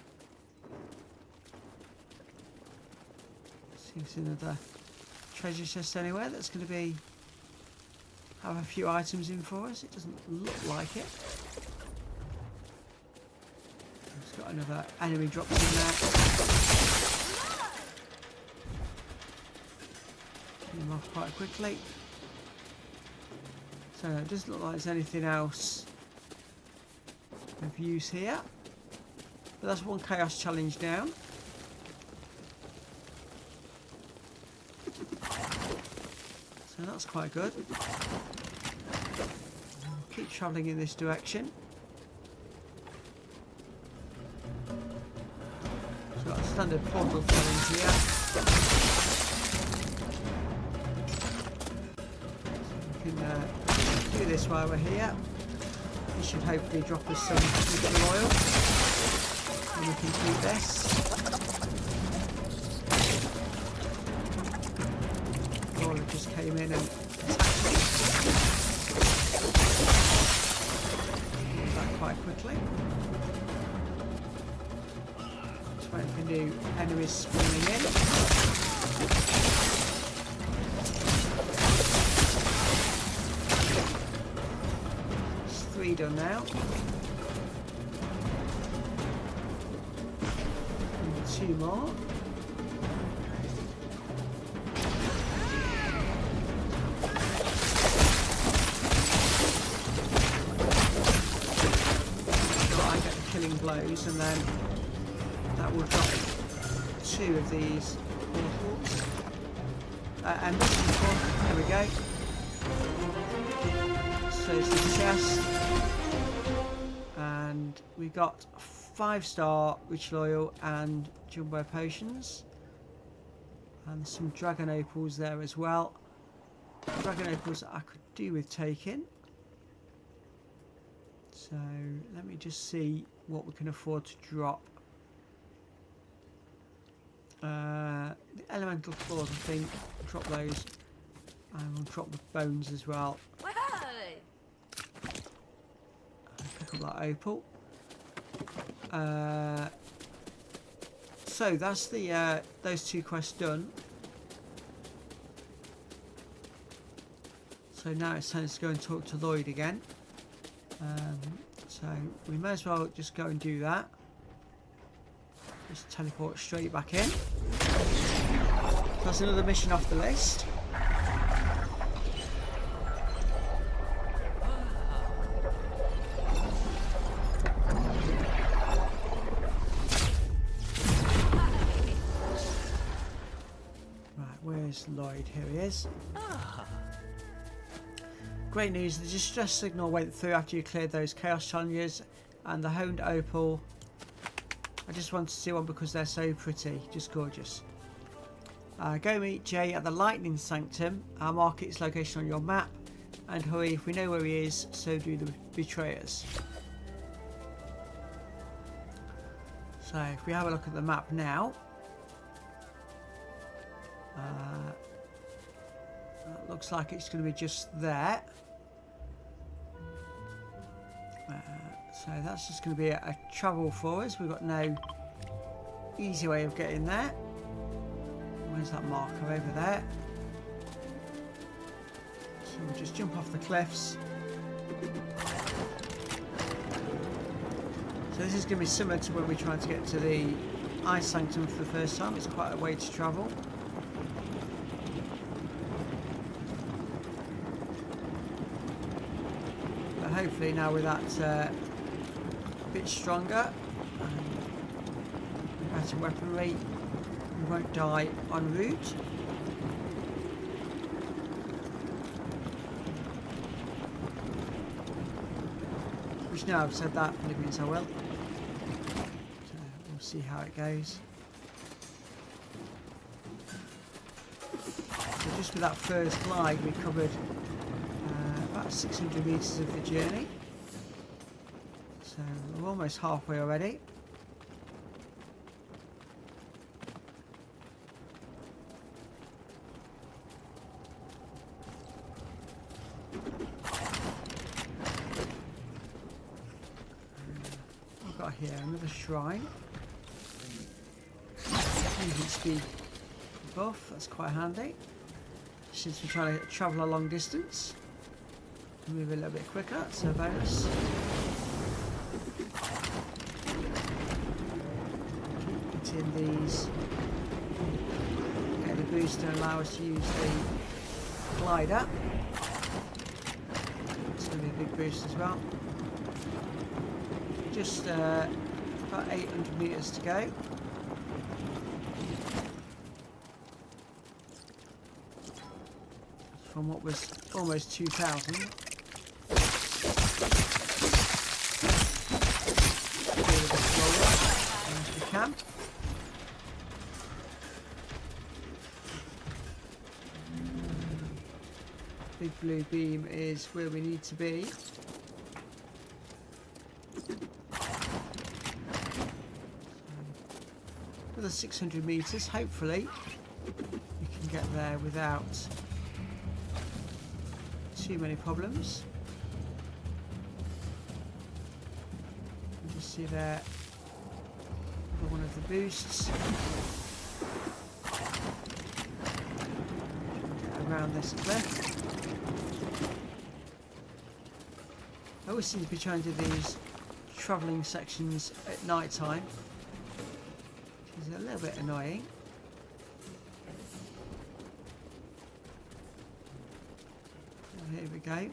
See if there's another treasure chest anywhere that's going to be have a few items in for us. It doesn't look like it. It's got another enemy dropped in there. Get him off quite quickly. So it doesn't look like there's anything else of use here. But that's one chaos challenge down. So that's quite good. Keep travelling in this direction. So got a standard portal challenge here. So we can do this while we're here. This should hopefully drop us some nuclear oil. And we can keep this. Crawler just came in and attacked me. Do that quite quickly. Just waiting for new enemies spawning in. There's 3 done now. And 2 more. Blows, and then that will drop 2 of these portals. And this is one. There we go. So it's the chest, and we got 5-star rich oil and jumbo potions, and some dragon opals there as well. Dragon opals I could do with taking. So let me just see what we can afford to drop. The elemental claws, I think. Drop those, and we'll drop the bones as well. Pick up that opal. So that's the those 2 quests done. So now it's time to go and talk to Lloyd again. So we may as well just go and do that. Just teleport straight back in. That's another mission off the list. Right, where's Lloyd? Here he is. Great news, the distress signal went through after you cleared those chaos challenges, and the honed opal. I just wanted to see one because they're so pretty, just gorgeous. Go meet Jay at the Lightning Sanctum. Mark its location on your map. And hurry, if we know where he is, so do the betrayers. So if we have a look at the map now, it looks like it's going to be just there. So that's just going to be a travel for us. We've got no easy way of getting there. Where's that marker over there? So we'll just jump off the cliffs. So this is going to be similar to when we're trying to get to the Ice Sanctum for the first time. It's quite a way to travel. But hopefully now with that a bit stronger and better weaponry, we won't die en route. Which now I've said that, probably means I will. So we'll see how it goes. So just with that first glide we covered about 600 metres of the journey. So we're almost halfway already. I've got here another shrine. Movement speed buff, that's quite handy. Since we're trying to travel a long distance. Move a little bit quicker, that's a bonus. Keep hitting these. Get the boost to allow us to use the glider. It's going to be a big boost as well. Just about 800 metres to go. From what was almost 2,000. As we can. Big blue beam is where we need to be. Another 600 metres, hopefully we can get there without too many problems. You just see there one of the boosts. Get around this cliff. I always seem to be trying to do these travelling sections at night time, which is a little bit annoying. Here we go.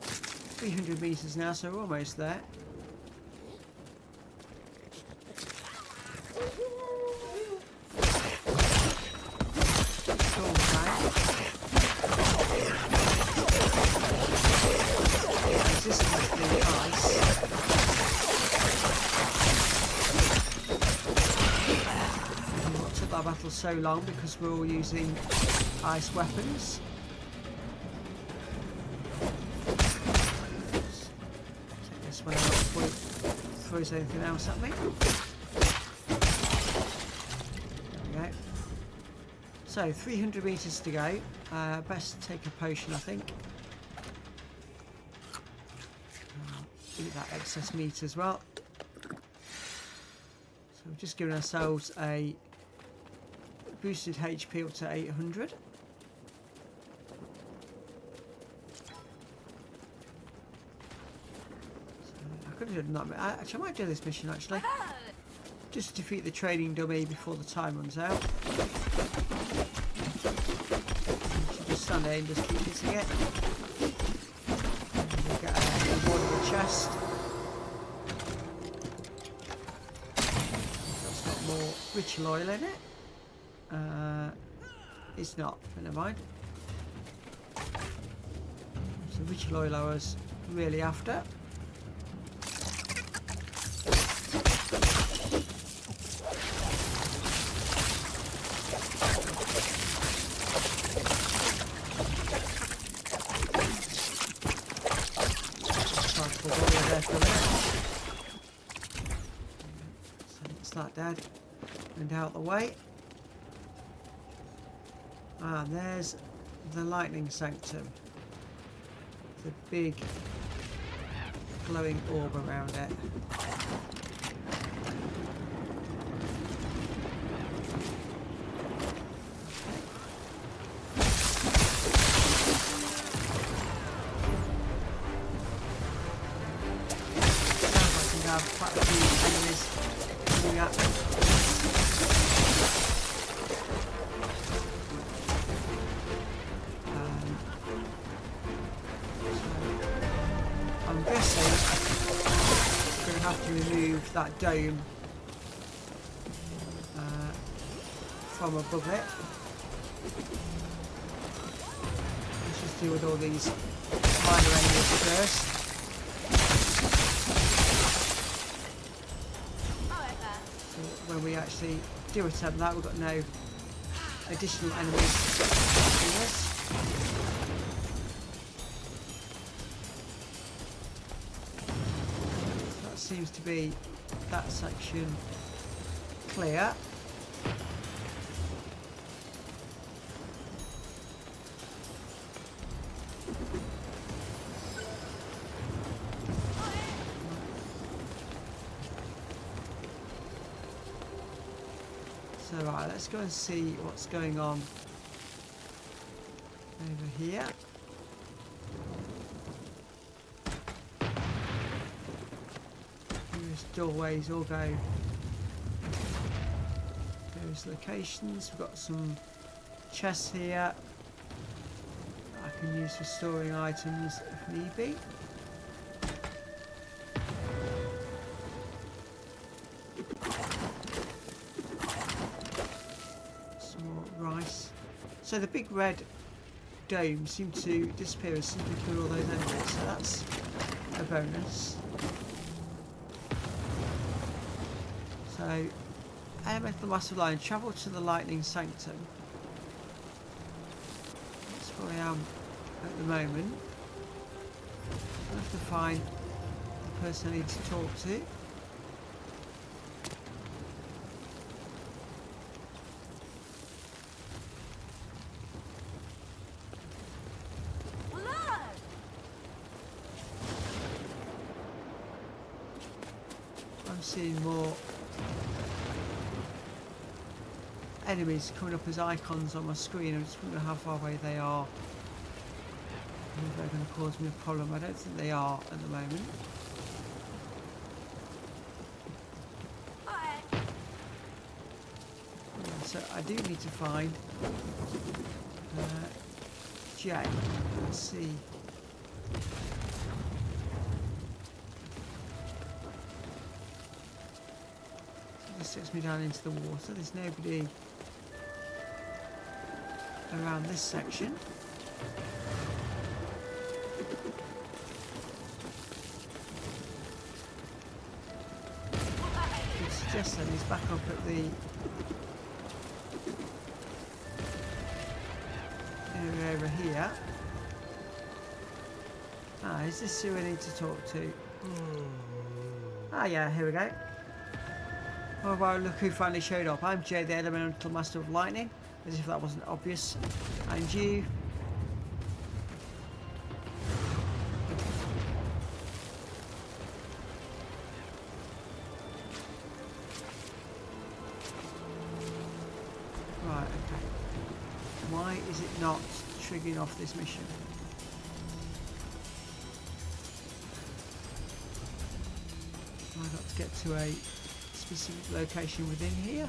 300 metres now, so we're almost there. Storm cloud. Resistance to the ice. And what took that battle so long because we're all using ice weapons. When I before it throws anything else at me. There we go. So 300 metres to go. Best take a potion, I think. Eat that excess meat as well. So we've just given ourselves a boosted HP up to 800. Actually, I might do this mission actually. Just to defeat the training dummy before the time runs out. You should just stand there and just keep hitting it. And we'll get a rewardable chest. That's got more ritual oil in it. It's not, but never mind. So ritual oil I was really after. that dead. And out the way. And there's the lightning sanctum. The big glowing orb around it. Have quite a few enemies coming up. So I'm guessing we're going to have to remove that dome from above it. Let's just deal with all these minor enemies first. When we actually do attempt that, we've got no additional enemies in us. So that seems to be that section clear. So right, let's go and see what's going on over here. Various doorways all go various locations. We've got some chests here I can use for storing items if need be. So the big red dome seemed to disappear as soon as we killed all those enemies, so that's a bonus. So, elemental massive lion, travel to the lightning sanctum. That's where I am at the moment. I have to find the person I need to talk to. Seeing more enemies coming up as icons on my screen. I'm just wondering how far away they are. If they're going to cause me a problem. I don't think they are at the moment. Yeah, so I do need to find Jay. Let's see. Sets me down into the water. There's nobody around this section. I could suggest that he's back up at the area over here. Ah, is this who I need to talk to? Ah, yeah, here we go. Oh wow, look who finally showed up. I'm Jay, the Elemental Master of Lightning. As if that wasn't obvious. And you. Right, okay. Why is it not triggering off this mission? I've got to get to a specific location within here.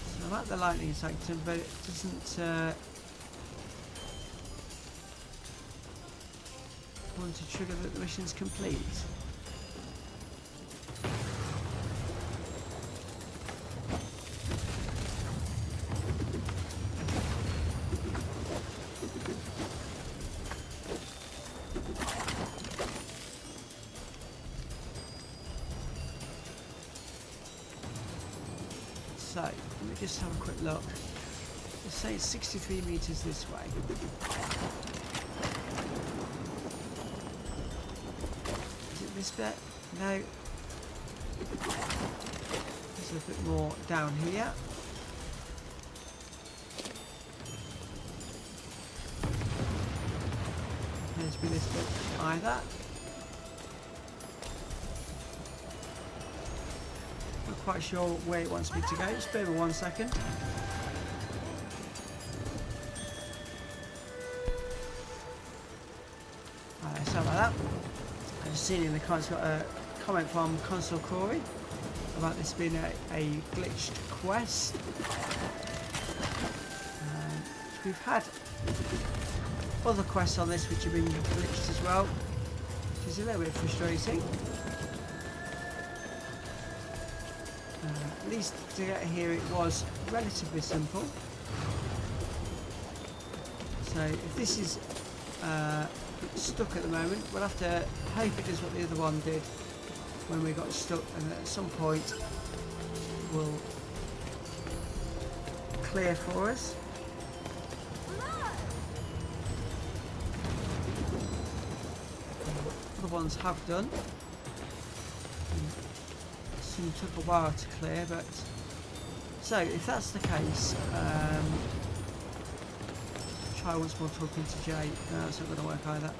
So I'm at the lightning sanctum, but it doesn't want to trigger that the mission's complete. So, let me just have a quick look. Let's say it's 63 meters this way. this bit? No. There's a bit more down here. There's been this bit either. Not quite sure where it wants me to go. Just bear with me 1 second. Sorry about that. I've just seen in the comments, got a comment from Console Corey about this being a glitched quest. We've had other quests on this which have been glitched as well, which is a little bit frustrating. At least to get here it was relatively simple. So if this is stuck at the moment, we'll have to hope it does what the other one did when we got stuck, and at some point will clear for us. Other ones have done. Some took a while to clear, but so if that's the case, try once more talking to Jay. No, that's not going to work either.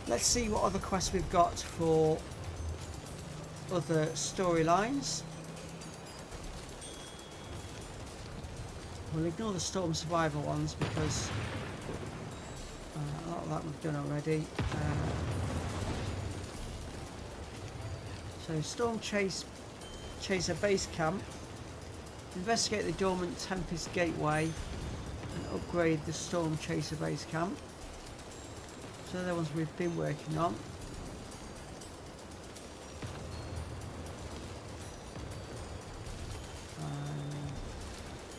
Let's see what other quests we've got for other storylines. We'll ignore the Storm Survivor ones because a lot of that we've done already. So Storm Chaser Base Camp. Investigate the dormant Tempest Gateway and upgrade the Storm Chaser Base Camp. So they're the ones we've been working on.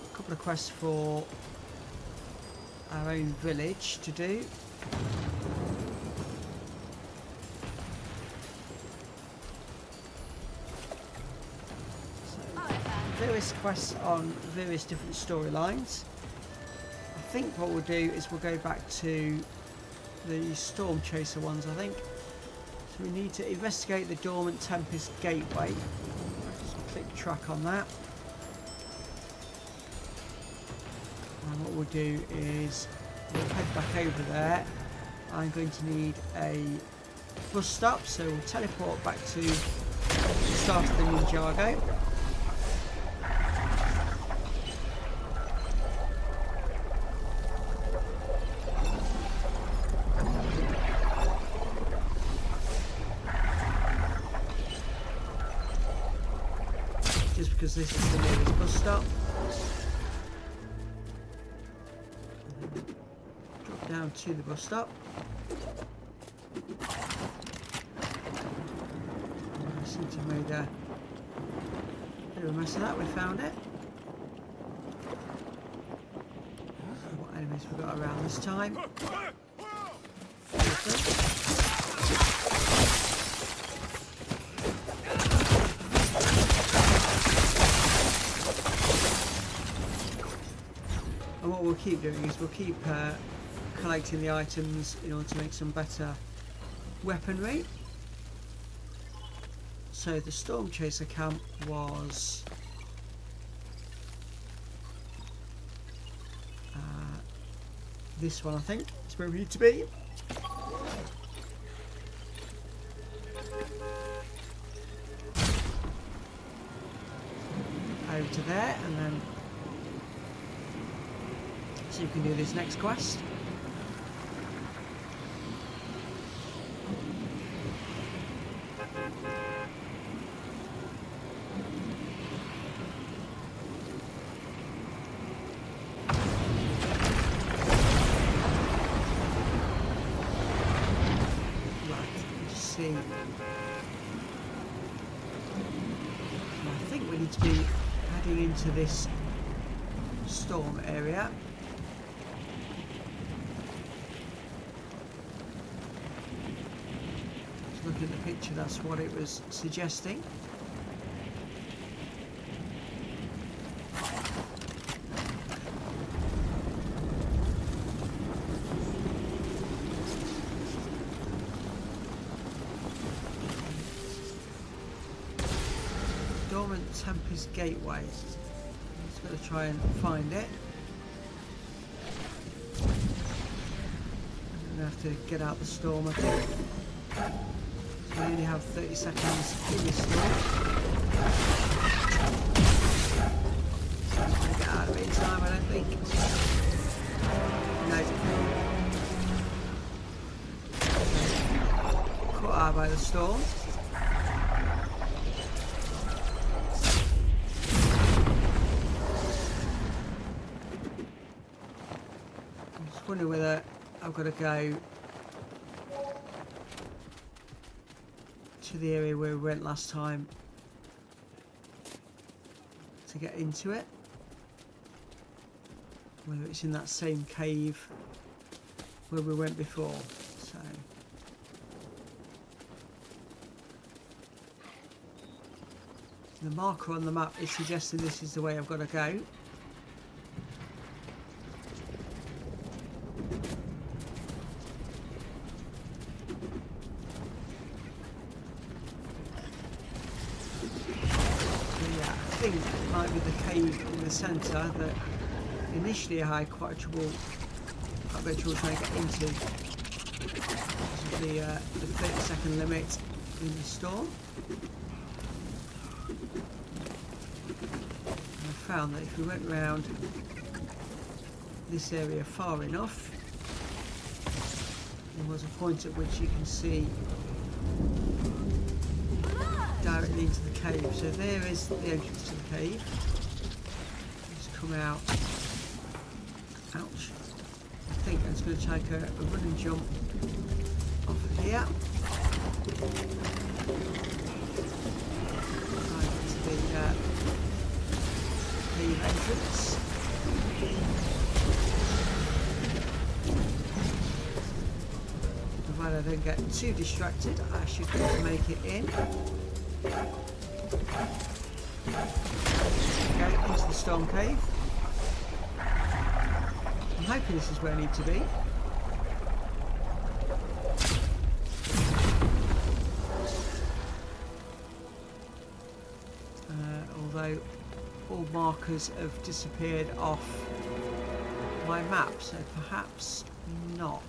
A couple of quests for our own village to do. So, various quests on various different storylines. I think what we'll do is we'll go back to the Storm Chaser ones, I think. So we need to investigate the dormant Tempest Gateway. Just click track on that. And what we'll do is we'll head back over there. I'm going to need a bus stop, so we'll teleport back to the start of the Ninjago. Because this is the nearest bus stop. Drop down to the bus stop. I seem to have made a bit of a mess of that. We found it. What enemies we got around this time? And what we'll keep doing is we'll keep collecting the items in order to make some better weaponry. So the Storm Chaser camp was this one, I think. It's where we need to be. Over to there, and then so you can do this next quest. I think we need to be heading into this storm area. Just looking at the picture, that's what it was suggesting. Dormant Tempest Gateway. Just got to try and find it. I'm going to have to get out the storm, I think. So we only have 30 seconds in the storm. I'm going to get out of it in time, I don't think. No. Caught out by the storm. I'm just wondering whether I've got to go to the area where we went last time to get into it. Whether it's in that same cave where we went before. So the marker on the map is suggesting this is the way I've got to go. I think it might be the cave in the centre that initially I had quite a bit of trouble trying to get into because of the 30-second limit in the storm. And I found that if we went round this area far enough, there was a point at which you can see directly into the cave. So there is the entrance to the cave. Just come out. Ouch. I think I'm just going to take a run and jump off of here. Right into the cave entrance. Provided I don't get too distracted, I should be able to make it in. Okay, into the storm cave. I'm hoping this is where I need to be. Although all markers have disappeared off my map, so perhaps not.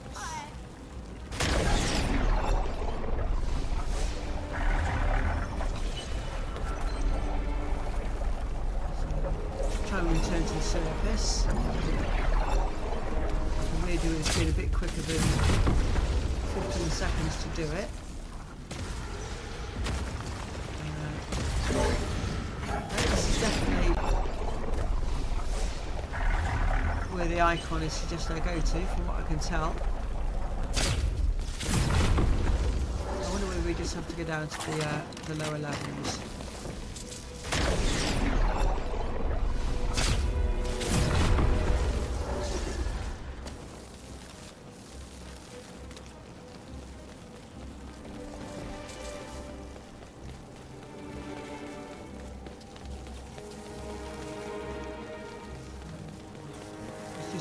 Try and return to the surface. What I'm really doing is being a bit quicker than 15 seconds to do it. This is definitely where the icon is suggested I go to, from what I can tell. I wonder whether we just have to go down to the lower levels.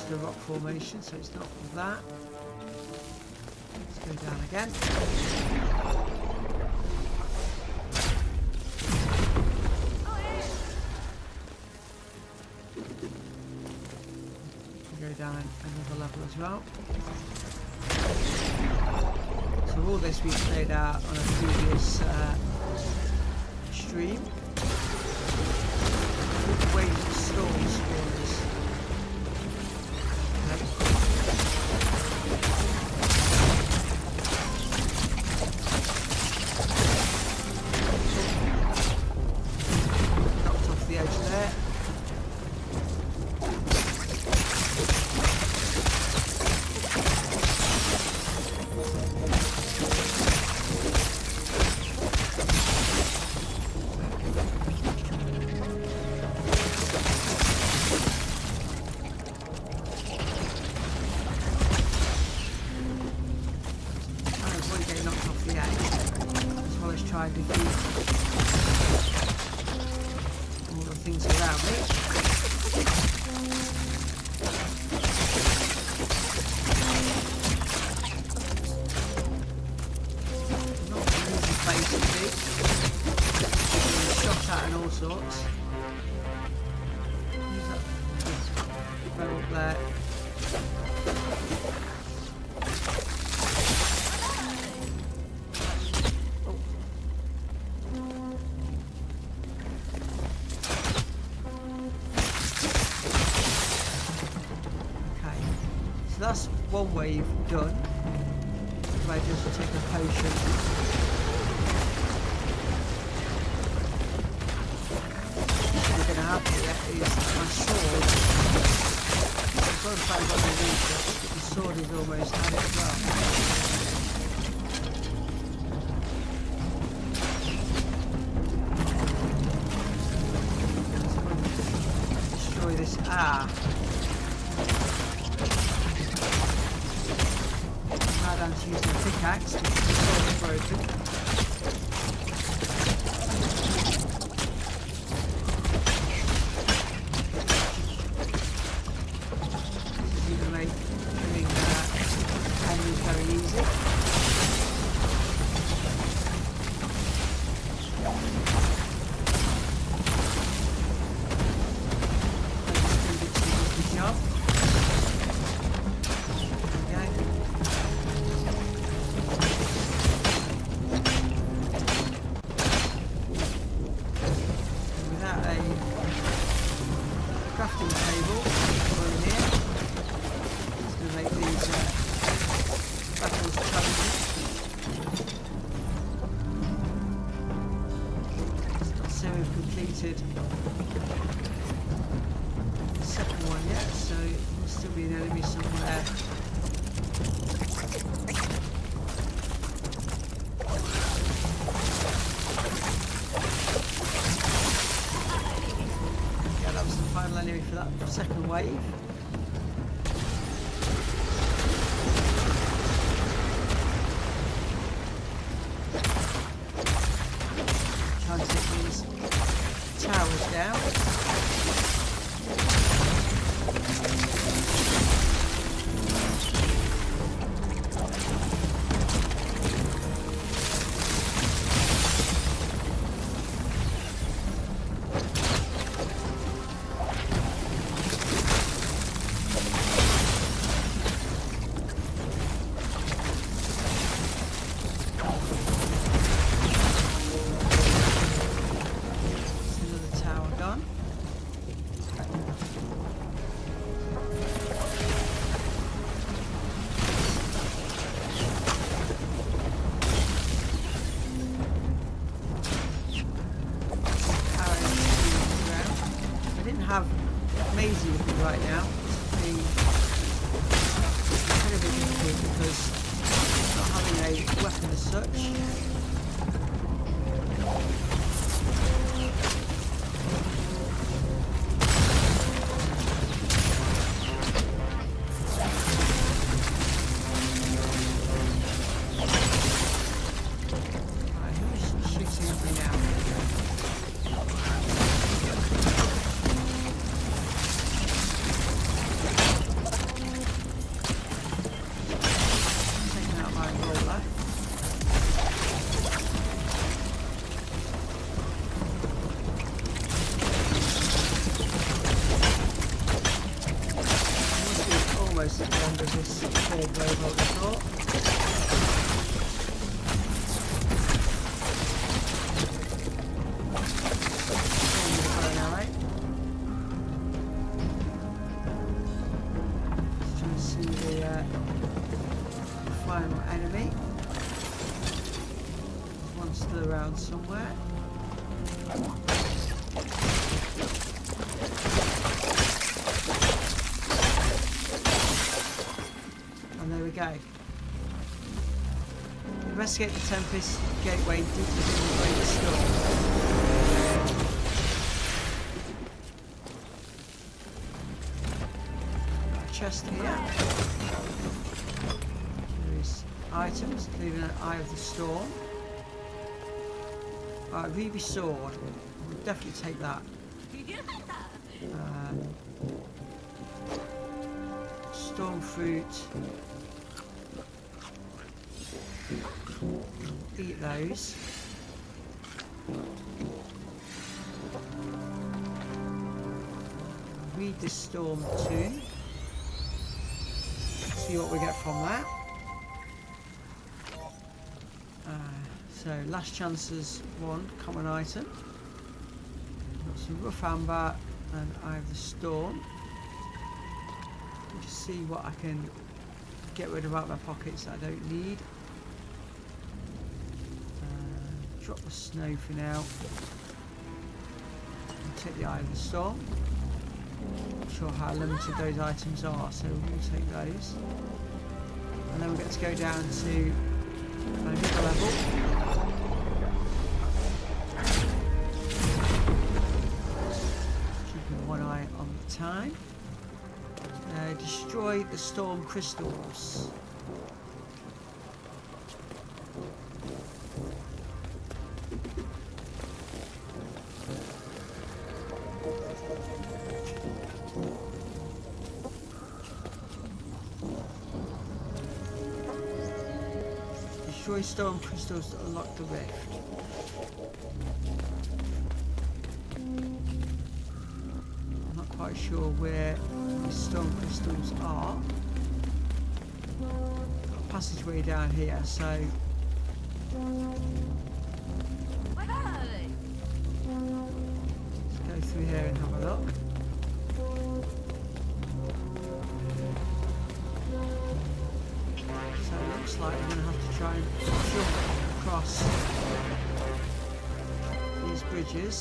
The rock formation, so it's not that. Let's go down again. Go down another level as well. So all this we played out on a previous stream. Waves of storms for us. All the things around me. Not an easy place to be. Shot at and all sorts. So that's one wave done. I just take a potion. What we're going to have here is my sword. I've got to find what I need, but the sword is almost had it as well. Destroy this. Now down to using a pickaxe because the sword is broken. The second one yet, so there'll still be an enemy somewhere. Yeah, that was the final enemy for that second wave. Trying to take these towers down. Have Maisie with me right now. It's been incredibly difficult because not having a weapon as such. Right, who's shooting at me now? Almost at the end of this third wave, I would have thought. Let's try and see the final enemy. There's one still around somewhere. There we go. Investigate the Tempest Gateway deep within the Great Storm. Got a chest here. There is items, including an Eye of the Storm. Alright, Ruby Sword. We'll definitely take that. Storm Fruit. Eat those. Read the Storm Tune. See what we get from that. So last chances one common item. Got some rough amber and Eye of the Storm. Just see what I can get rid of out my pockets that I don't need. Drop the snow for now. And take the Eye of the Storm. Not sure how limited those items are, so we'll take those. And then we get to go down to another level. Keeping one eye on the time. Destroy the storm crystals. Destroy storm crystals to unlock the rift. I'm not quite sure where the storm crystals are. Got a passageway down here, so let's go through here and have a look. So it looks like we're going to have to try and jump across these bridges.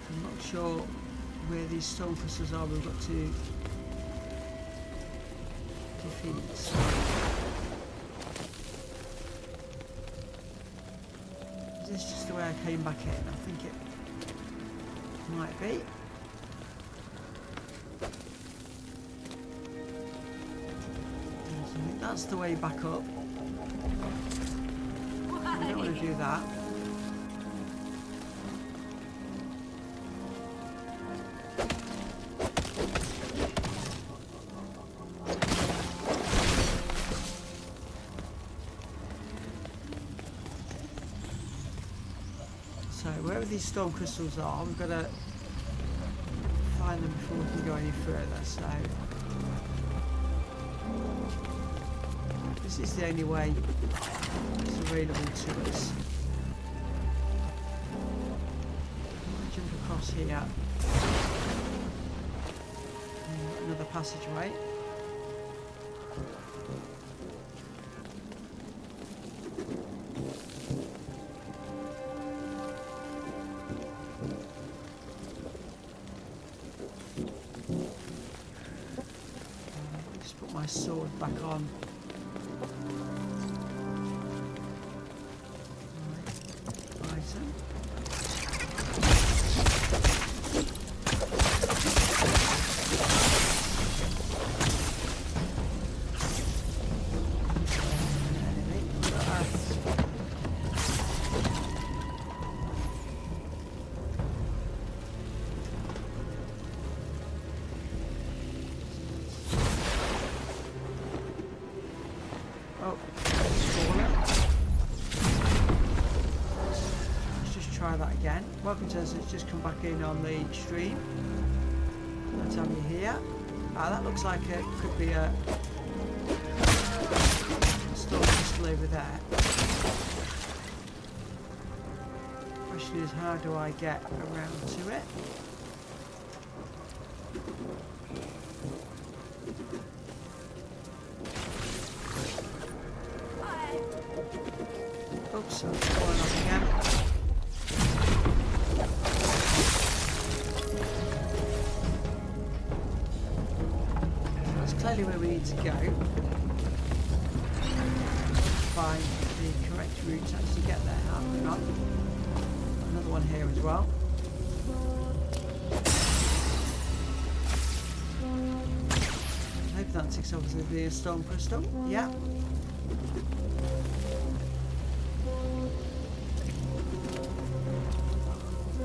I'm not sure where these stone crystals are we've got to defeat. So is this just the way I came back in? I think it might be. I think that's the way back up. I don't want to do that. So wherever these storm crystals are, we've got to find them before we can go any further. So this is the only way that's available to us. Jump across here. Another passageway. Just put my sword back on. Item. Oh, let's just try that again. Welcome to us, it's just come back in on the stream. Let's have you here. That looks like it could be a storm crystal over there. Question is, how do I get around to it? Oops, I'm falling off again. That's clearly where we need to go. Find the correct route to actually get there. Hang on. Another one here as well. I hope that ticks over to the storm crystal. Yeah.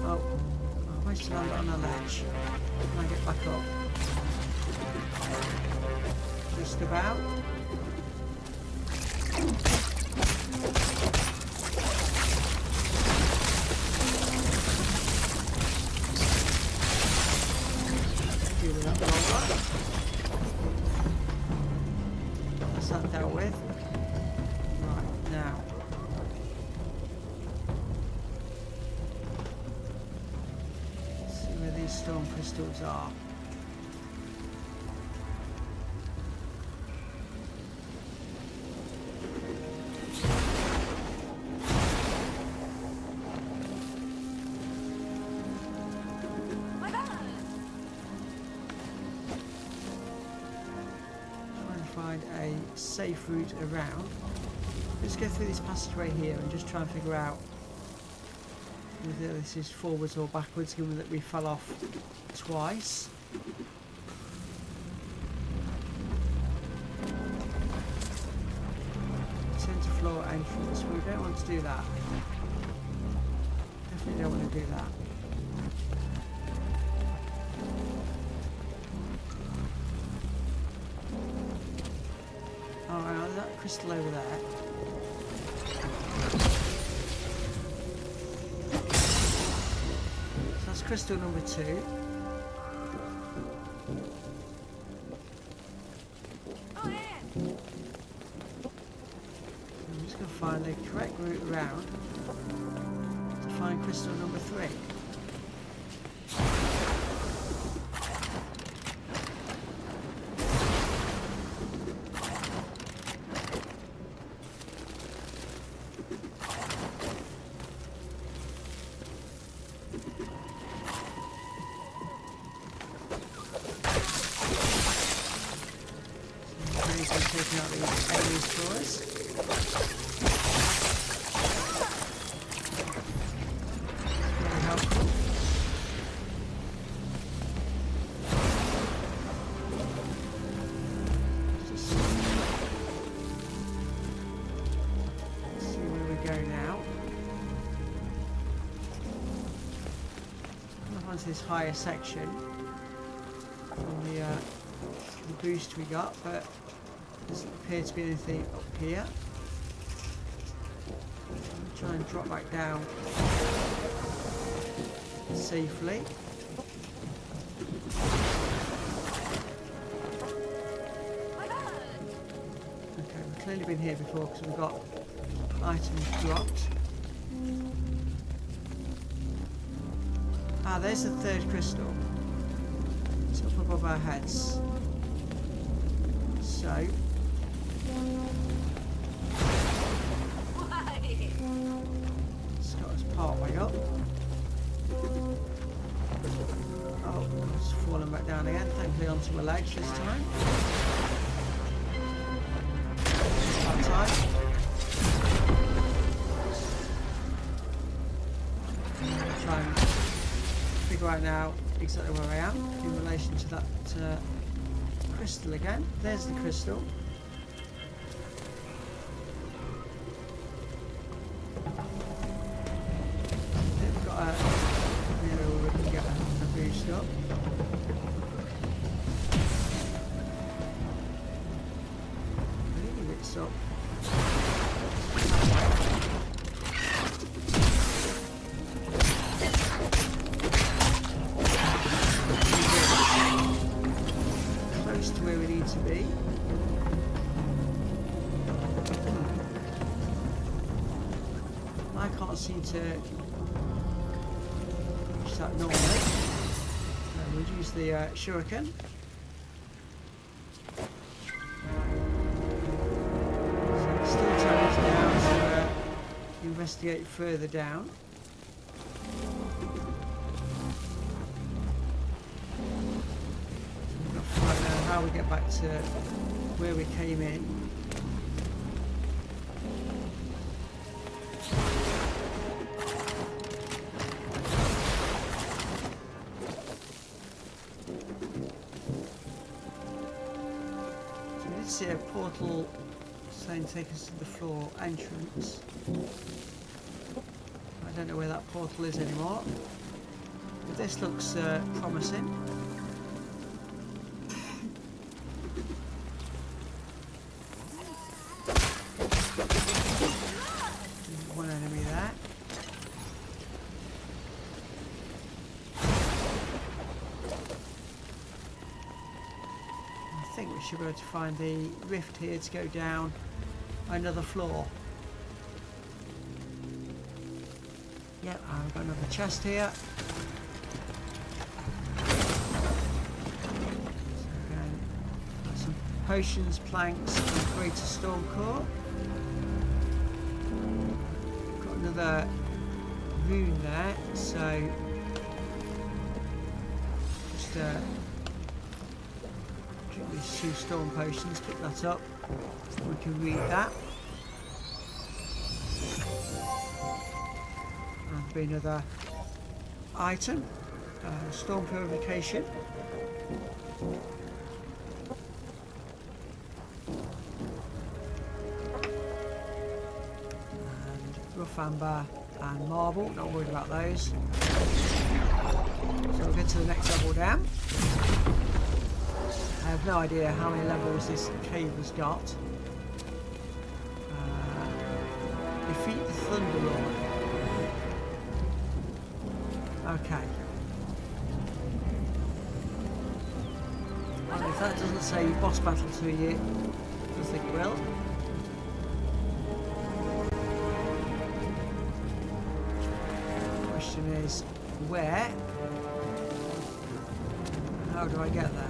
I managed to land on a ledge. Can I get back up? Just about. Deal with that roller. That's that dealt with. Right, now. storm crystals are. Find a safe route around. Let's go through this passageway here and just try and figure out whether this is forwards or backwards, given that we fell off twice. Centre floor entrance. We don't want to do that. Definitely don't want to do that. Crystal over there. So that's crystal number 2. I'm just going to find the correct route around to find crystal number 3. Taking out these enemies for us. Very helpful. Just see where we go now. Up onto this higher section from the boost we got, but doesn't appear to be anything up here. I'll try and drop back down safely. Okay, we've clearly been here before because we've got items dropped. Ah, there's the 3rd crystal. It's up above our heads. So it's got us part way up. Oh, it's fallen back down again, thankfully onto my legs this time. That time. Try and figure out now exactly where I am in relation to that crystal again. There's the crystal. We've got a mirror where we can get a boost up. I think it's up. To where we need to be. I can't seem to reach that normally. We'll use the shuriken. So it's still taking us down to investigate further down. How we get back to where we came in. So we did see a portal saying take us to the floor entrance. I don't know where that portal is anymore. But this looks promising. One enemy there. I think we should be able to find the rift here to go down another floor. Yep, I've got another chest here. potions, planks, and greater storm core. Got another rune there, so just drink these 2 storm potions, pick that up. We can read that. And there'll be another item, storm purification. And rough amber and marble, not worried about those. So we'll get to the next level down. I have no idea how many levels this cave has got. Defeat the Thunder Lord. Okay. Well, if that doesn't say boss battle to you, I think it will. Question is, where? How do I get there?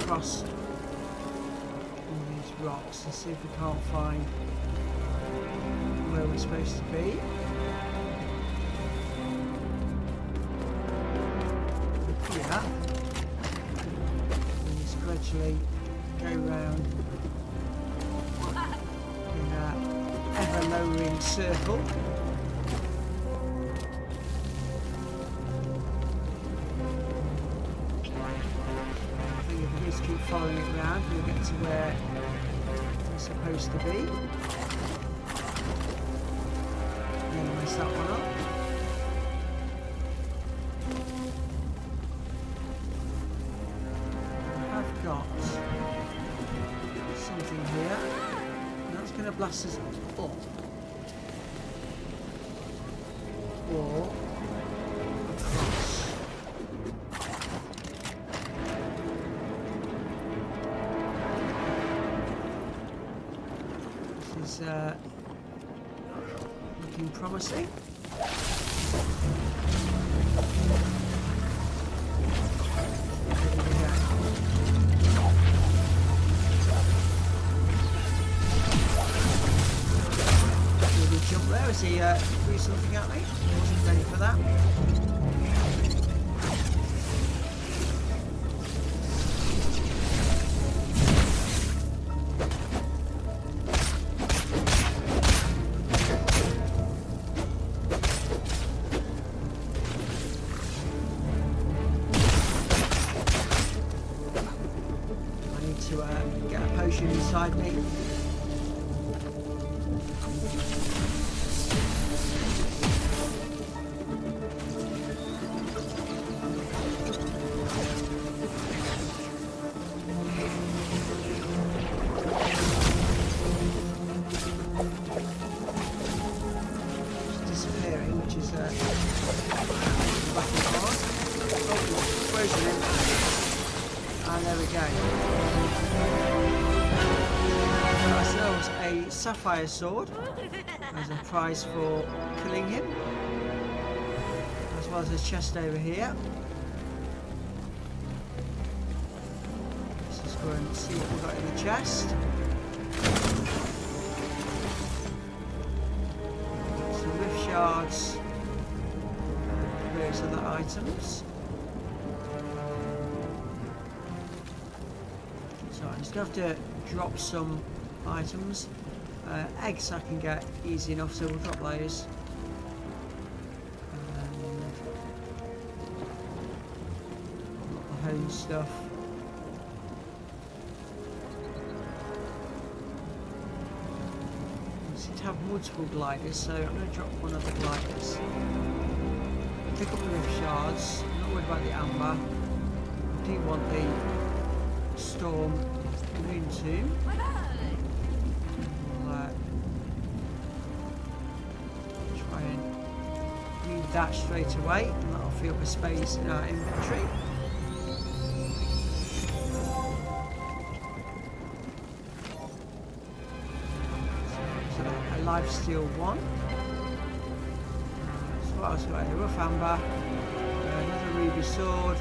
Across all these rocks and see if we can't find where we're supposed to be. Yeah. And just gradually go round in an ever lowering circle. Keep following it around, we'll get to where we're supposed to be. And then mess that one up. I've got something here. And that's going to blast us up. Or across. Looking promising. Did he jump there? Is he threw something at me? Wasn't ready for that. Get a potion inside me. It's disappearing, which is back and forth. Oh, frozen in. And there we go. Got ourselves a sapphire sword as a prize for killing him, as well as a chest over here. Let's just go and see what we've got in the chest. Some rift shards, various other items. So I'm just going to have to drop some items. Eggs I can get easy enough, so we'll drop those. And the home stuff. We seem to have multiple gliders, so I'm going to drop one of the gliders. Pick up the rift shards. I'm not worried about the amber. I do want the storm rune tomb. Try and read that straight away, and that'll free up a space in our inventory. lifesteal 1. So what else have we got here? Rough amber, another ruby sword,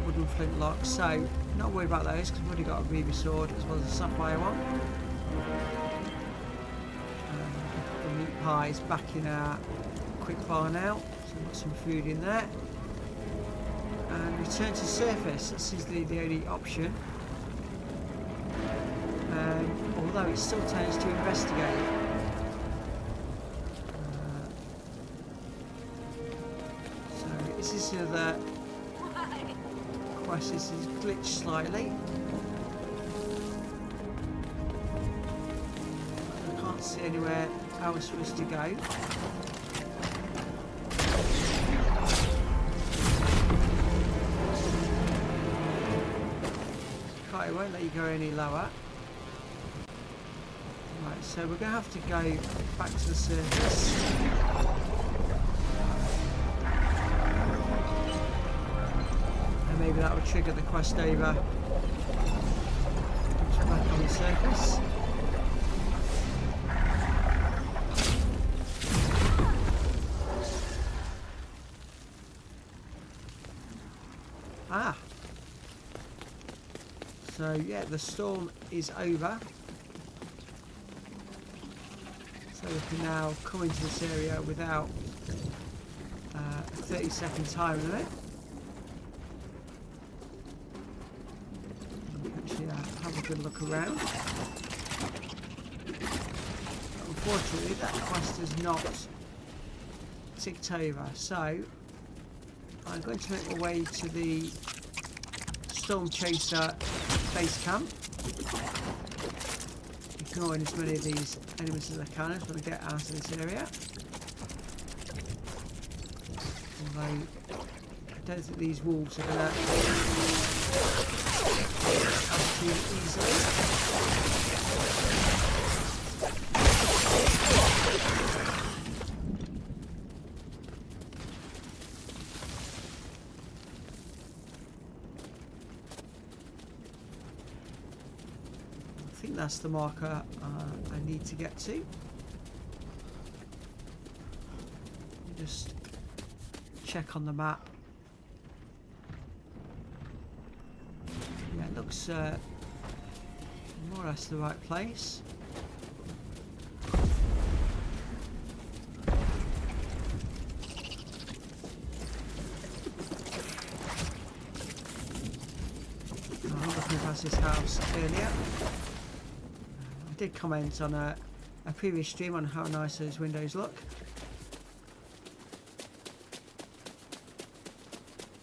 wooden flintlock. So not worried about those because we've already got a ruby sword as well as a sapphire one. Put the meat pies back in our quick bar now. So we've got some food in there. And return to surface. This is the only option. Although it still turns to investigate. So this is the other quest. This is glitched slightly. I can't see anywhere else for us to go. It won't let you go any lower. Right, so we're going to have to go back to the surface. And maybe that will trigger the quest over. Back on the surface. Ah! So yeah, the storm is over. So we can now come into this area without a 30-second time limit. Actually, have a good look around. Unfortunately, that quest is not ticked over. So I'm going to make my way to the Storm Chaser base camp, ignoring as many of these enemies as I can as when I get out of this area. Although I don't think these wolves are going to out too easily. I think that's the marker I need to get to. Just check on the map. Yeah, it looks more or less the right place. I was looking past this house earlier. I did comment on a previous stream on how nice those windows look.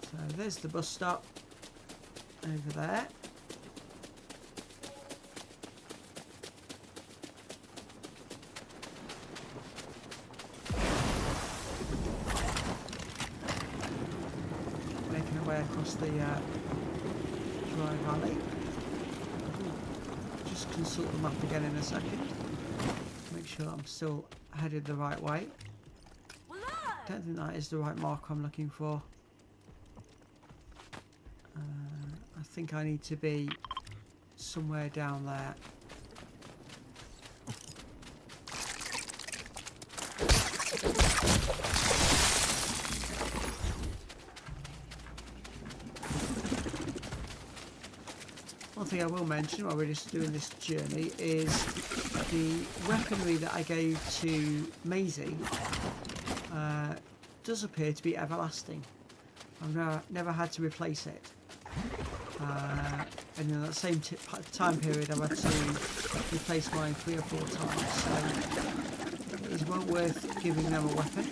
So there's the bus stop over there. Making our way across the dry valley. Just consult the map again in a second. Make sure I'm still headed the right way. Don't think that is the right mark I'm looking for. I think I need to be somewhere down there. One thing I will mention while we're just doing this journey is the weaponry that I gave to Maisie does appear to be everlasting. I've never had to replace it. And in that same time period I've had to replace mine 3 or 4 times, so it is well worth giving them a weapon.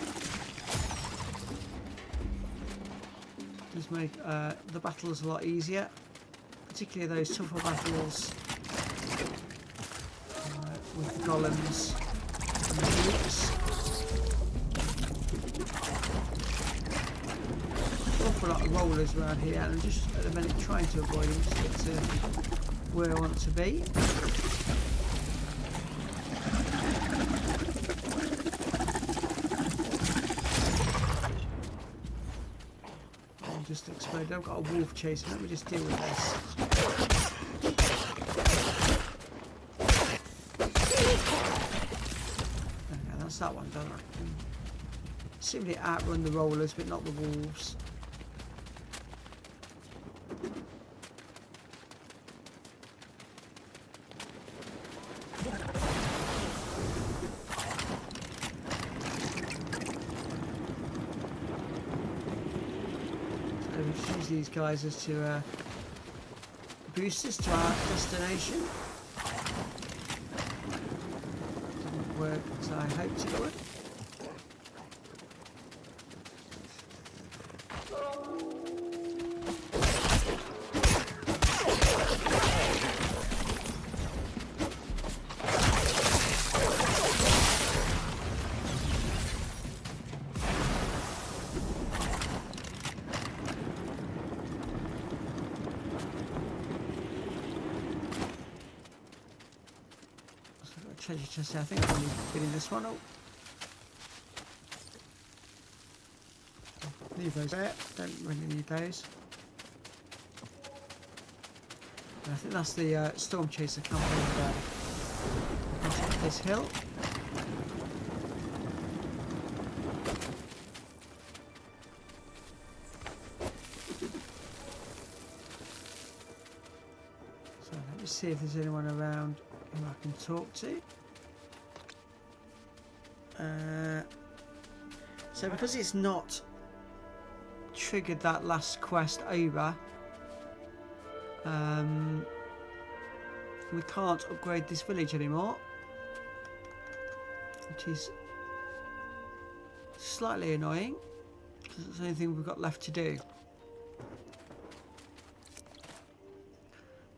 It does make the battles a lot easier, particularly those tougher battles with the golems and the nukes. Awful lot of rollers around here, and I'm just at the minute trying to avoid them to get to where I want to be. I'll just explode. I've got a wolf chasing. Let me just deal with this. gets that one done. I can simply outrun the rollers, but not the wolves. So we use these guys as to boost us to our destination. Didn't work as I hoped it would. Treasure chest. I think I've only been in this one. Oh, leave those there. Don't really need those. And I think that's the storm chaser camping on top of this hill. So let me see if there's anyone around who I can talk to. So because it's not triggered that last quest over, we can't upgrade this village anymore, which is slightly annoying because it's the only thing we've got left to do.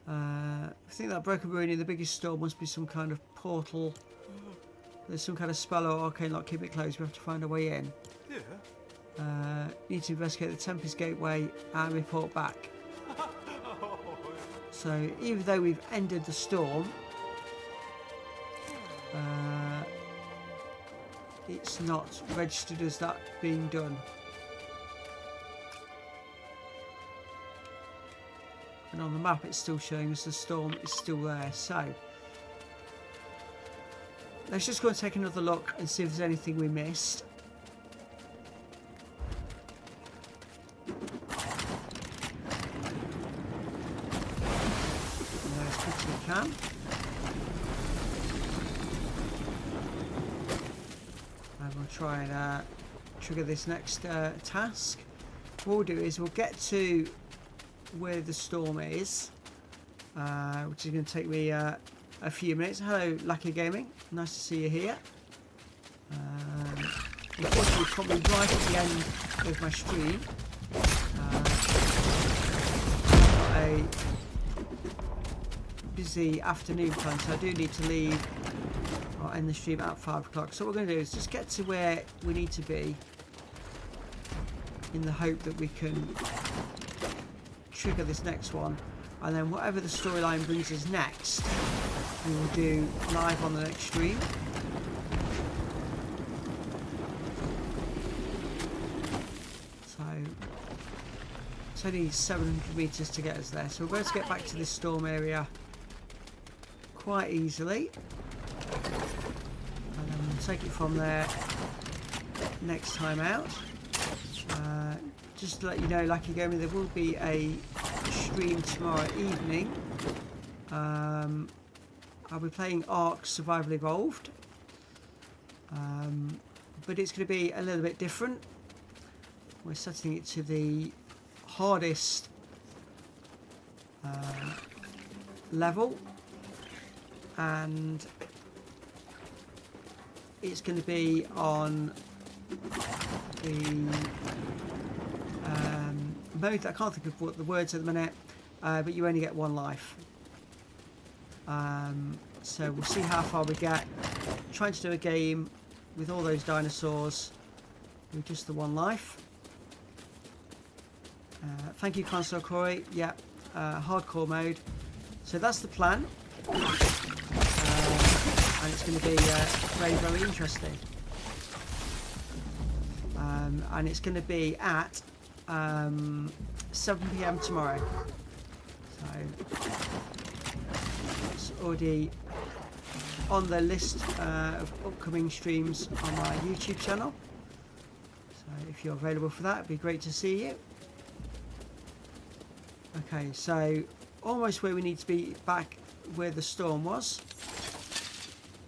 I think that broken ruin in the biggest storm must be some kind of portal. There's some kind of spell or arcane lock. Keep it closed. We have to find a way in. Yeah. Need to investigate the Tempest Gateway and report back. So even though we've ended the storm, it's not registered as that being done. And on the map it's still showing us the storm is still there. So let's just go and take another look and see if there's anything we missed. As quick as we can. And we'll try and trigger this next task. What we'll do is we'll get to where the storm is, which is going to take me a few minutes. Hello, Lucky Gaming. Nice to see you here. Unfortunately, probably right at the end of my stream. I've got a busy afternoon plan, so I do need to leave or end the stream at 5 o'clock. So what we're going to do is just get to where we need to be in the hope that we can trigger this next one, and then whatever the storyline brings us next we will do live on the next stream. So it's only 700 meters to get us there, so we're going to get back to this storm area quite easily, and then we'll take it from there next time out. Just to let you know, Lucky Gaming, there will be a stream tomorrow evening. I'll be playing Ark Survival Evolved, but it's going to be a little bit different. We're setting it to the hardest level, and it's going to be on the mode that I can't think of what the words at the minute, but you only get one life. So we'll see how far we get. Trying to do a game with all those dinosaurs with just the one life. Thank you, Console Corey. Yeah, hardcore mode. So that's the plan, and it's going to be very, very interesting. And it's going to be at 7 PM tomorrow. So it's already on the list of upcoming streams on my YouTube channel. So if you're available for that, it'd be great to see you. Okay, so almost where we need to be, back where the storm was.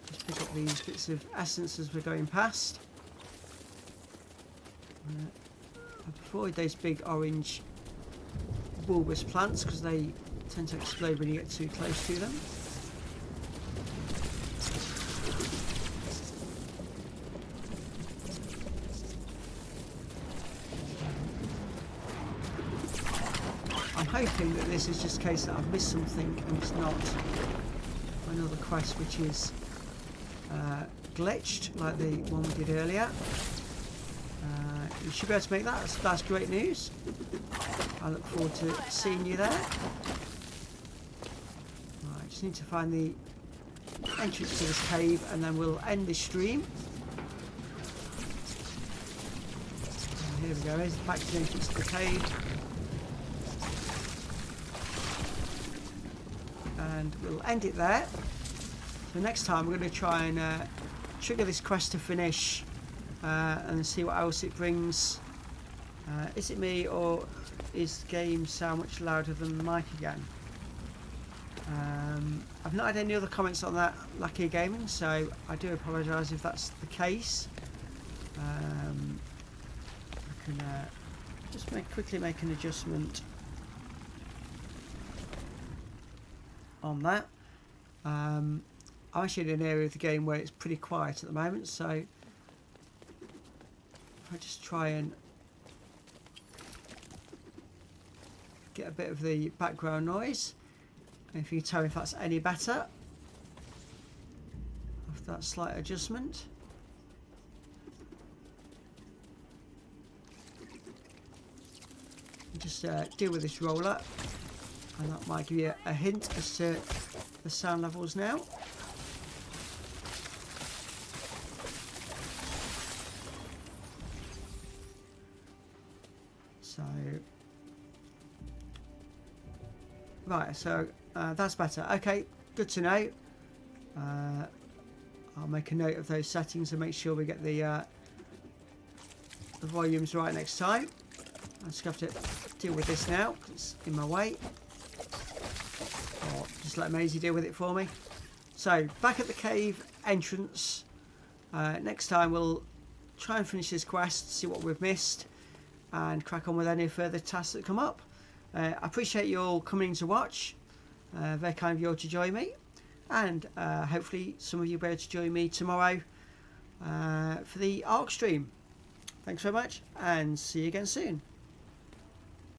Just pick up these bits of essence as we're going past. Avoid those big orange bulbous plants because they tend to explode when you get too close to them. I'm hoping that this is just a case that I've missed something and it's not another quest which is glitched like the one we did earlier. You should be able to make that. That's great news. I look forward to seeing you there. Right, just need to find the entrance to this cave and then we'll end this stream. And here we go, here's back to the entrance to the cave. And we'll end it there. So next time we're going to try and trigger this quest to finish and see what else it brings. Is it me or is the game sound much louder than the mic again? I've not had any other comments on that, Lucky Gaming, so I do apologise if that's the case. I can just quickly make an adjustment on that. I'm actually in an area of the game where it's pretty quiet at the moment, so if I just try and get a bit of the background noise, and if you can tell me if that's any better after that slight adjustment. Just deal with this roller, and that might give you a hint as to the sound levels now. So right, so that's better. Okay, good to know. I'll make a note of those settings and make sure we get the volumes right next time. I just have to deal with this now because it's in my way. Or just let Maisie deal with it for me. So back at the cave entrance. Next time we'll try and finish this quest, see what we've missed, and crack on with any further tasks that come up. I appreciate you all coming to watch. Very kind of you all to join me, and hopefully some of you will be able to join me tomorrow for the ARC stream. Thanks very much, and see you again soon.